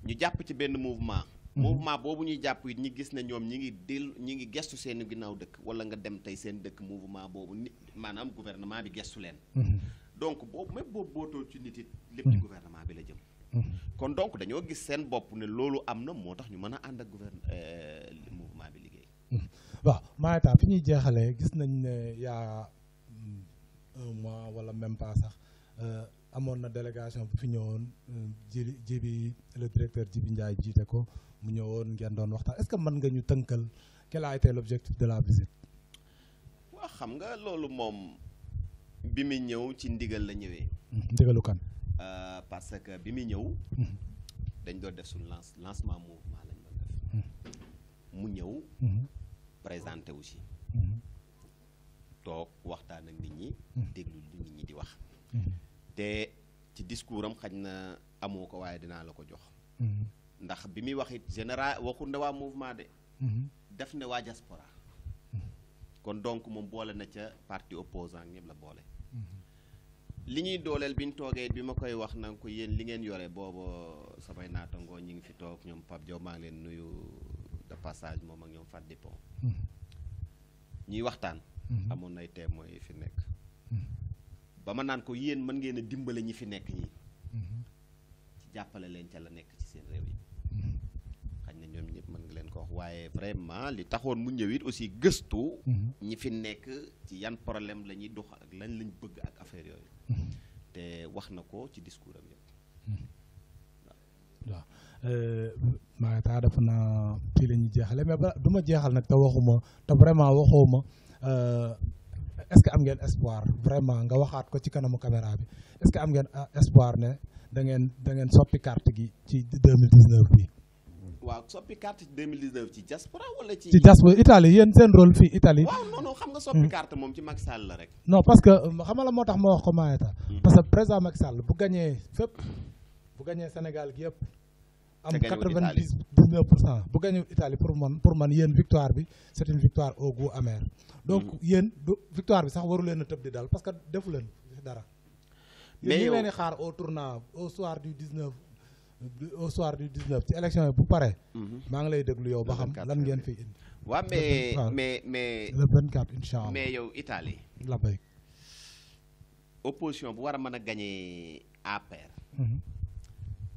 ñu jàpp ci benn mouvement. mouvement boobu ñuy jàpp it ñi gis ne ñoom ñi ngi gestu seen ginnaaw dëkk wala nga dem tey seen dëkk mouvement boobu nit maanaam gouvernement bi gestu leen. donc boobu même boobu bootoo ci nit it lépp ci gouvernement bi la jëm. kon donc dañoo gis seen bopp ne loolu am na moo tax ñu mën a ànd ak mouvement bi liggéey. waaw Maïta fi ñuy jeexalee gis nañ ne yaa 1 mois wala même pas sax amoon na délégation bu fi ñëwoon Jibi le directeur Jibi Ndiaye jiite ko mu ñëwoon ngeen doon waxtaan est-ce que mën nga ñu tënkal quel a été l'objectif de la visite. waaw xam nga loolu moom bi muy ñëw ci ndigal la ñëwee. ndigalu kan. parce que bi muy ñëw. dañ doon def suñu lancement mouvement lañ doon def. mu ñëw. présenté wu si. toog waxtaan ak nit ñi. déglu li nit ñi di wax. te ci discours am xañ na amoo ko waaye dinaa la ko jox. ndax bi muy wax it général waxul ne waa mouvement de. def ne waa diaspora. kon donc moom boole na ca parti opposant ñëpp la boole. li ñuy dooleel bi ñu toogee bi ma koy wax na ko yéen li ngeen yore boobu samay naatangoo ñi ngi fi toog ñoom Pape Diop maa ngi leen nuyu de passage moom ak ñoom Fat Dipon ñuy waxtaan. amoon nay témoins yi fi nekk. ba ma naan ko yéen mën ngeen a dimbale ñi fi nekk ñi ci jàppale leen ca la nekk ci seen réew yi. xañ na ñoom ñëpp mën nga leen ko wax waaye vraiment li taxoon mu ñëw it aussi gëstu. ñi fi nekk ci yan problème la ñuy dox ak lañ bëgg ak affaire yooyu. te wax na ko ci discours am yëpp. waaw maa taa def naa fii la ñuy jeexale mais ba du ma jeexal nag te waxuma te vraiment waxuma est-ce que am ngeen espoir vraiment nga waxaat ko ci kanamu caméra bi est-ce que am ngeen espoir ne da ngeen soppi carte gi ci 2019 bi. waaw soppi carte ci 2019 ci diaspora wala ci. ci diaspora Italie yéen seen rôle fii Italie. waaw non xam nga soppi carte moom ci Macky Sall la rek. non parce que xam nga la moo tax ma wax ko Maeta. parce que président Macky Sall bu gañee fépp bu gañee Sénégal gi yëpp. am 99% bu gañee Italie pour man yéen victoire bi c'est une victoire au goût amer. donc yéen victoire bi sax waru leen a tëb di dal parce que defu leen dara. mais yow leen di xaar au tournant au soir du 19. au soir du 19 ci élection yi bu pare. maa ngi lay déglu yow ba xam lan ngeen fi indi. waaw mais le 24 incha allah mais yow Italie. la bay opposition bu war a mën a gagné APR.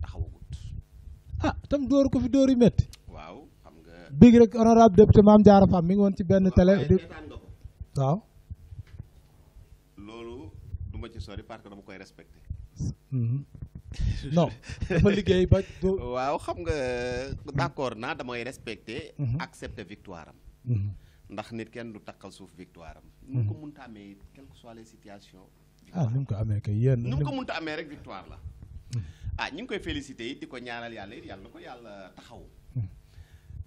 taxawagut. ah tam dóor ko fi dóor yu métti. waaw xam nga. big rek honorable député Mame Diarra Fam mi ngi woon ci benn télé. waaw. loolu du ma ci sori parce que dama koy respecté. non dafa liggéey ba. waaw xam nga d'accord naa damay respecté. accepter victoire am. ndax nit kenn du takkal suuf victoire am. nu ko mënta amee quelles que soient les situations. ni mu ko amee kay yéen. nu mu ko mënta amee rek victoire la. ñu ngi koy félicité it di ko ñaanal yàlla it yàlla na ko yàlla taxaw.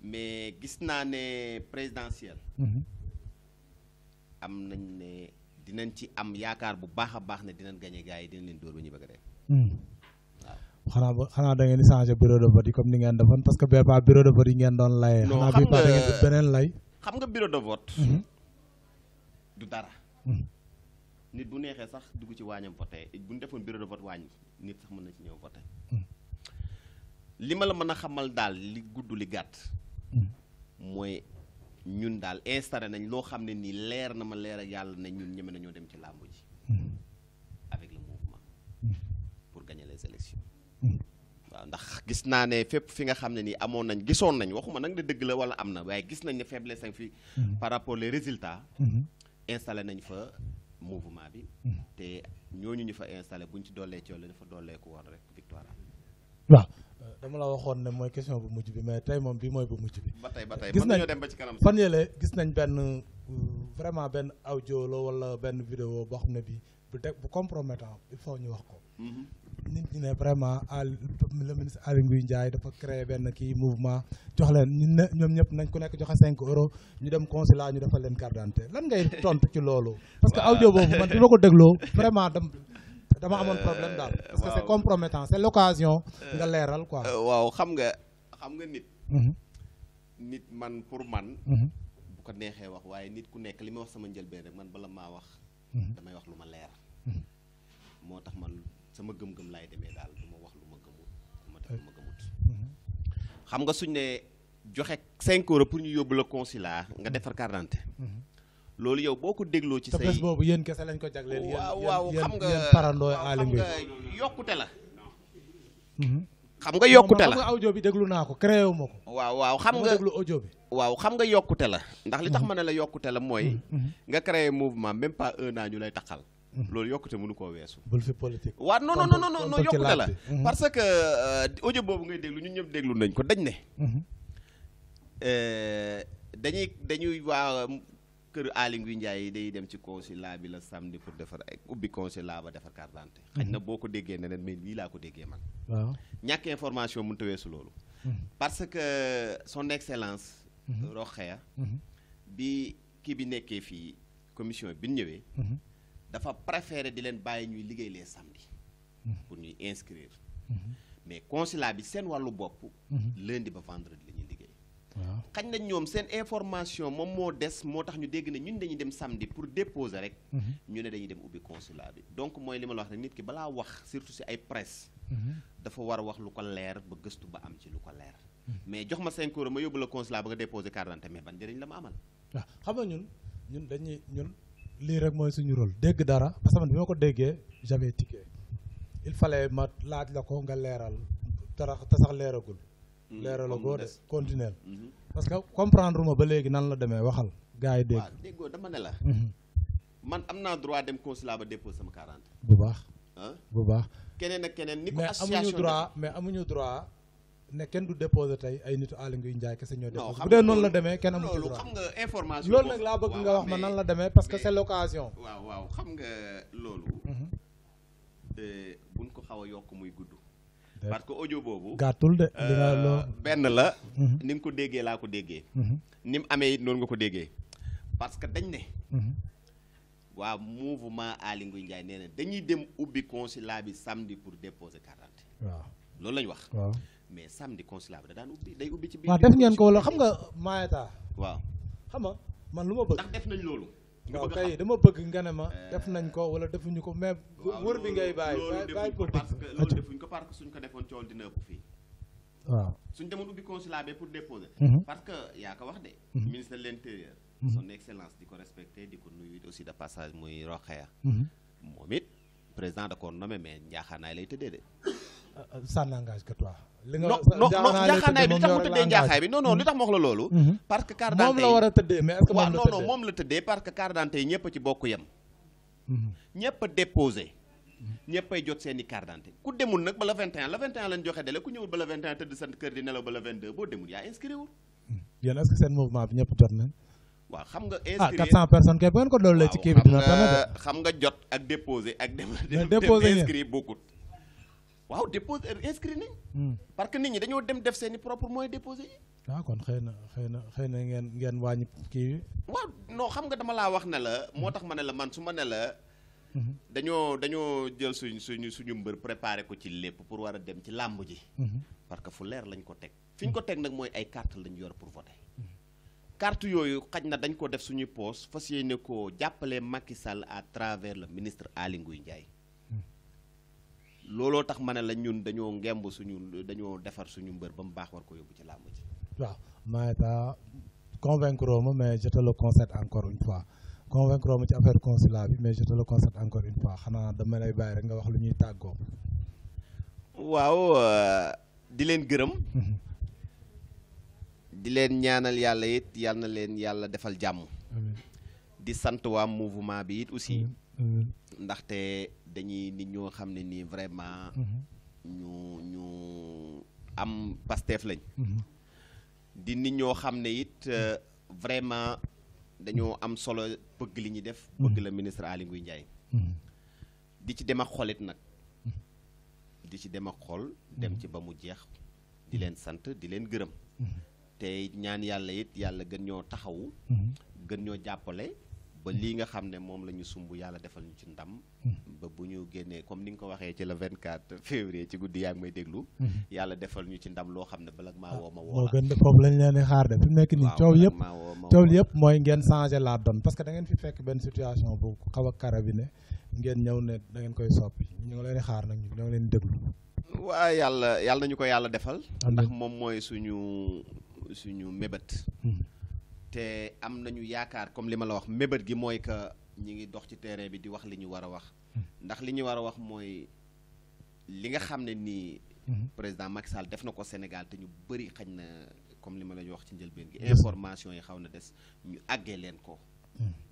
mais gis naa ne présidentielle. am nañ ne dinañ ci am yaakaar bu baax a baax ne dinañ gañe gars yi dinañ leen dóor ba ñu bëgg a dee. xanaa da ngeen di changer bureau de vote yi comme ni ngeen defoon parce que bépp bureau de vote yi ngeen doon layee. non xanaa bii da ngeen di beneen lay. xam nga bureau de vote. du dara. nit bu neexee sax dugg ci waañam voté bu ñu defoon bureau de vote waañ nit sax mën na ci ñëw voté. li ma la mën a xamal daal li gudd li gàtt. mooy ñun daal installé nañ loo xam ne nii leer na ma leer ak yàlla ne ñun ñeme nañoo dem ci làmbu ji. avec le mouvement. pour gagner les élections. waaw ndax gis naa ne fépp fi nga xam ne nii amoon nañ gisoon nañ waxuma nag ne dëgg la wala am na waaye gis nañ ne faiblesse fi par rapport les résultats. installé nañ fa mouvement bi. te ñooñu ñu fa installé buñ ci doolee coole dafa doolee ko woon rek victoire am. waaw dama la waxoon ne mooy question bu mujj bi mais tey moom bi mooy bu mujj bi. ba tey gis mën nañoo dem ba ci kanam. fan yële gis nañ benn vraiment benn audio la wala benn vidéo boo xam ne bii bu compromettant il faut ñu wax ko. nit ñi ne vraiment le ministre Aly Ngouille Ndiaye dafa créé benn kii mouvement jox leen ñun ne ñoom ñëpp nañ ku nekk joxe 5 euros ñu dem consulat ñu defal leen carte d'identité lan ngay tontu ci loolu. parce que audio boobu man bi ma ko dégloo vraiment dama amoon problème daal. parce que c'est compromettant c'est l'occasion nga leeral quoi. waaw xam nga nit. nit man pour man. bu ko neexee wax waaye nit ku nekk li ma wax sama njëlbeen rek man bala maa wax. damay wax lu ma leer. moo tax man sama gëm-gëm laay demee daal du ma wax lu ma gëmut du ma def lu ma gëmut. xam nga suñ ne joxe 5 euros pour ñu yóbbu la consulat nga defar carte d'identité. loolu yow boo ko dégloo ci say. te bés boobu yéen kese lañ ko jagleel. waaw xam nga yéen parandoo Aly Ngouille. xam nga yokkute la. xam nga yokkute la xam nga audio bi déglu naa ko créé wu ma ko. waaw xam nga déglu audio bi. waaw xam nga yokkute la ndax li tax ma ne la yokkute la mooy. nga créé mouvement même pas 1 an ñu lay taxal. loolu yokkute mënu koo weesu. bul fi politique. waaw non yokkute la parce que audio boobu ngay déglu ñun ñëpp déglu nañ ko dañ ne. dañuy waa kër Aly Ngouille Ndiaye day dem ci consulat bi la samedi pour defar ubbi consulat ba defar carte d'identité. xëy na boo ko déggee neneen mais nii laa ko déggee man. waaw ñàkk information mënut a weesu loolu. parce que son excellence. Rokhaya bi kii bi nekkee fii commission bi ñëwee. dafa préféré di leen bàyyi ñuy liggéey les samedis. pour ñuy inscrire. mais consulat bi seen wàllu bopp. lundi ba vendredi la ñuy liggéey. waaw xañ nañ ñoom seen information moom moo des moo tax ñu dégg ne ñun dañuy dem samedi pour déposer rek. ñu ne dañuy dem ubbi consulat bi donc mooy li ma la wax ne nit ki balaa wax surtout si ay presse. dafa war a wax lu ko leer ba gëstu ba am ci lu ko leer. mais jox ma 5 euros ma yóbbu la consulat ba nga déposer carte d'identité mais ban njëriñ la ma amal. waaw xam nga ñun dañuy lii rek mooy suñu rôle dégg dara parce que man bi ma ko déggee j'avais tiqué il fallait ma laaj la ko nga leeral te sax leeragul. leeralagoo de continuer parce que comprendre ma ba léegi nan la demee waxal gars yi dégg. waaw déggoo dama ne la. man am naa droit dem consulat ba déposer sama carte d'identité. bu baax. bu baax. keneen ak keneen ni ko mais association amuñu droit ne kenn du déposer tey ay nitu Aly Ngouille Ndiaye kese ñoo déposer bu dee noonu la demee kenn amu ci droit. loolu xam nga information loolu nag laa bëgg nga wax ma nan la demee parce que c'est l'occasion. waaw xam nga loolu. buñ ko xaw a yokk muy gudd. parce que audio boobu. gàttul de. benn la. ni nga ko déggee laa ko déggee. ni mu amee it noonu nga ko déggee. parce que dañ ne. waa mouvement Aly Ngouille Ndiaye nee na dañuy dem ubbi consulat bi samedi pour déposer carte d'identité. waaw loolu lañ wax. waaw mais samedi consulat bi da daan ubbi day ubbi ci biir. waaw def ngeen ko wala xam nga Mayeta. waaw xam nga man lu ma bëgg. ndax def nañ loolu. waaw kay dama bëgg nga ne ma def nañ ko wala defuñu ko mais wër bi ngay bàyyi parce que loolu defuñ ko parce que suñ ko defoon coow dina ëpp fii. waaw suñ demoon ubbi consulat bi pour déposer. parce que yaa ko wax de. ministre de l'intérieur. son excellence di ko respecté di ko nuyu aussi de passage muy Rokhaya. moom it président da ko nommé mais njaaxaanaay lay tëddee de. ça n'engage que toi. li nga non njaaxaanaay bi li tax mu tëddee njaaxaay bi non li tax ma wax la loolu. parce que carte d'identité moom la war a tëddee mais est-ce que moom la tëddee non moom la tëddee parce que carte d'identité yi ñëpp a ci bokk yem. ñëpp a déposé. ñëpp ay jot seen i carte d'identité ku demul nag ba la 21 lañ joxe délai ku ñëwul ba la 21 tëdd sa kër di nelaw ba la 22 boo demul yaa inscrit wul. yéen est-ce que seen mouvement bi ñëpp jot nañ. waaw xam nga inscrit 400 personnes kay bu ngeen ko doolee ci kii bi dina tane de. xam nga jot ak déposé ak dem inscrit bokkut. waaw déposé inscrit nañ. parce que nit ñi dañoo dem def seen i propre moyen déposé yi. waaw kon xëy na ngeen wàññi kii. waaw non xam nga dama laa wax ne la moo tax ma ne la man su ma ne la. dañoo jël suñu mbër préparé ko ci lépp pour war a dem ci làmb ji. parce que fu leer lañ ko teg. fi ñu ko teg nag mooy ay carte lañ yor pour voter. carte yooyu xaj na dañ ko def suñuy poste fas yéene koo jàppale Macky Sall à travers le ministre Aly Ngouille Ndiaye. looloo tax ma ne la ñun dañoo ngemb dañoo defar suñu mbër ba mu baax war ko yóbbu ci làmb ji. waaw Mayeta convaincre ma mais je te le concède encore une fois convaincre ma ci affaire consulat bi mais je te le concède encore une fois xanaa dama lay bàyyi rek nga wax lu ñuy tàggoo. waaw di leen gërëm. di leen ñaanal yàlla it yal na leen yàlla defal jàmm. di sant waa mouvement bi it aussi. ndaxte dañuy nit ñoo xam ne nii vraiment. ñu am Pastef lañ. di nit ñoo xam ne it vraiment dañoo am solo bëgg li ñuy def. bëgg la ministre Aly Ngouille Ndiaye. di ci dem ak xol it nag. di ci dem ak xol. dem ci ba mu jeex. di leen sant di leen gërëm. te ñaan yàlla it yàlla gën ñoo taxawu. gën ñoo jàppale. ba lii nga xam ne moom la ñu sumb yàlla defal ñu ci ndam. ba bu ñu génnee comme ni nga ko waxee ci le 24 février ci guddi yaa ngi may déglu. yàlla defal ñu ci ndam loo xam ne bala maa woo ma woo la. moo gën de foofu lañ leen di xaar de fi mu nekk nii coow yëpp mooy ngeen changer la donne parce que da ngeen fi fekk benn situation bu xaw a carabine ngeen ñëw ne da ngeen koy soppi ñu ngi leen di xaar nag ñoo ngi leen di déglu. waa yàlla nañu ko yàlla defal. ndax moom mooy suñu mébét. te am nañu yaakaar comme li ma la wax mébét gi mooy que ñi ngi dox ci terrain bi di wax li ñu war a wax. ndax li ñu war a wax mooy li nga xam ne nii. président Macky Sall def na ko Sénégal te ñu bëri xañ na comme li ma la wax ci njëlbeen gi. information yi xaw na des ñu àggee leen ko.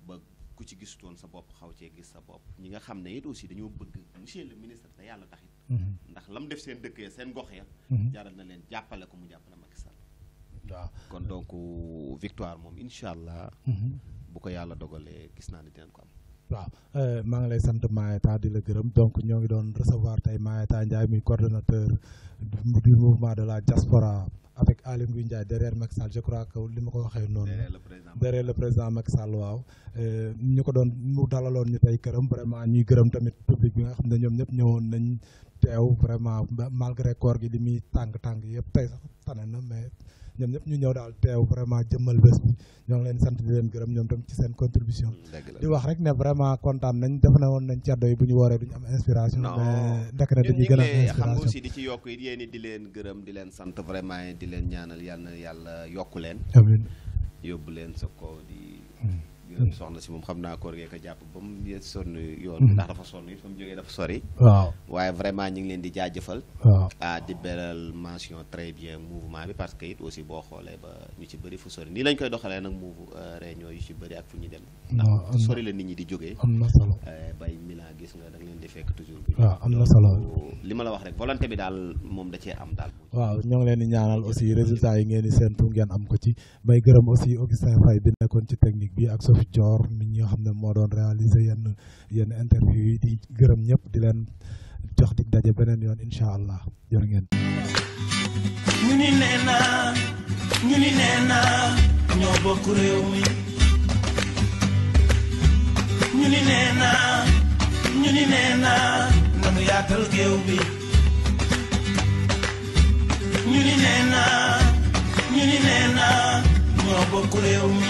ba ku ci gisutoon sa bopp xaw cee gis sa bopp ñi nga xam ne it aussi dañoo bëgg monsieur le ministre te yàlla taxit ndax lam def seen dëkk ya seen gox ya jaral na leen jàppale ko mu jàppale Macky Sall waaw kon donc victoire moom incha allah bu ko yàlla dogalee gis naa ne dinañ ko am waaw maa ngi lay sant Mayeta di la gërëm donc ñoo ngi doon recevoir tey Mayeta Ndiaye muy coordonnateur du mouvement de la diaspora avec Aly Ngouille Ndiaye derrière Macky Sall je crois que li ma ko waxee noonu derrière le président Macky Sall waaw ñu ko doon mu dalaloon ñu tey këram vraiment ñuy gërëm tamit public bi nga xam ne ñoom ñëpp ñëwoon nañ teew vraiment malgré koor gi li muy tàng yëpp tey sax tane na mais ñoom ñëpp ñu ñëw daal teew vraiment jëmmal bés bi ñoo ngi leen sant di leen gërëm ñoom tam ci seen contribution di wax rek ne vraiment kontaan nañ def na woon nañ ceddo yi bu ñu wooree duñu am inspiration mais ndek na dañuy gën a am xam nga inspiration aussi di ci yokk it yéen di leen gërëm di leen sant vraiment di leen ñaanal yal na yàlla yokku leen amiin yóbbu leen sa ko di gërëm soxna si moom xam naa koor gee ko jàpp ba mu sonn yoon bi ndax dafa sonn it fa mu jógee dafa sori waaw waaye vraiment ñu ngi leen di jaajëfal waaw di beral mention très bien mouvement bi parce que it aussi boo xoolee ba ñu ci bëri fu sori nii lañ koy doxalee nag réunion yu ci bëri ak fu ñu dem ndax sori la nit ñi di jógee am na solo bay Milan gis nga da nga leen di fekk toujours bi waaw am na solo li ma la wax rek volonté bi daal moom da cee am daal waaw ñoo ngi leen di ñaanal aussi résultat yi ngeen di séntu ngeen am ko ci may gërëm aussi Augustin Faye bi nekkoon ci technique bi ak Sophie Dior mi ñi nga xam ne moo doon réaliser yenn interview yi di gërëm ñëpp di leen jox dig daje beneen yoon incha allah jërë ngeen ñu ni nee naa ñoo bokk réew mi ñu ni nee naa nanu yaatal géew bi ñu ni nee naa ñoo bokk réew mi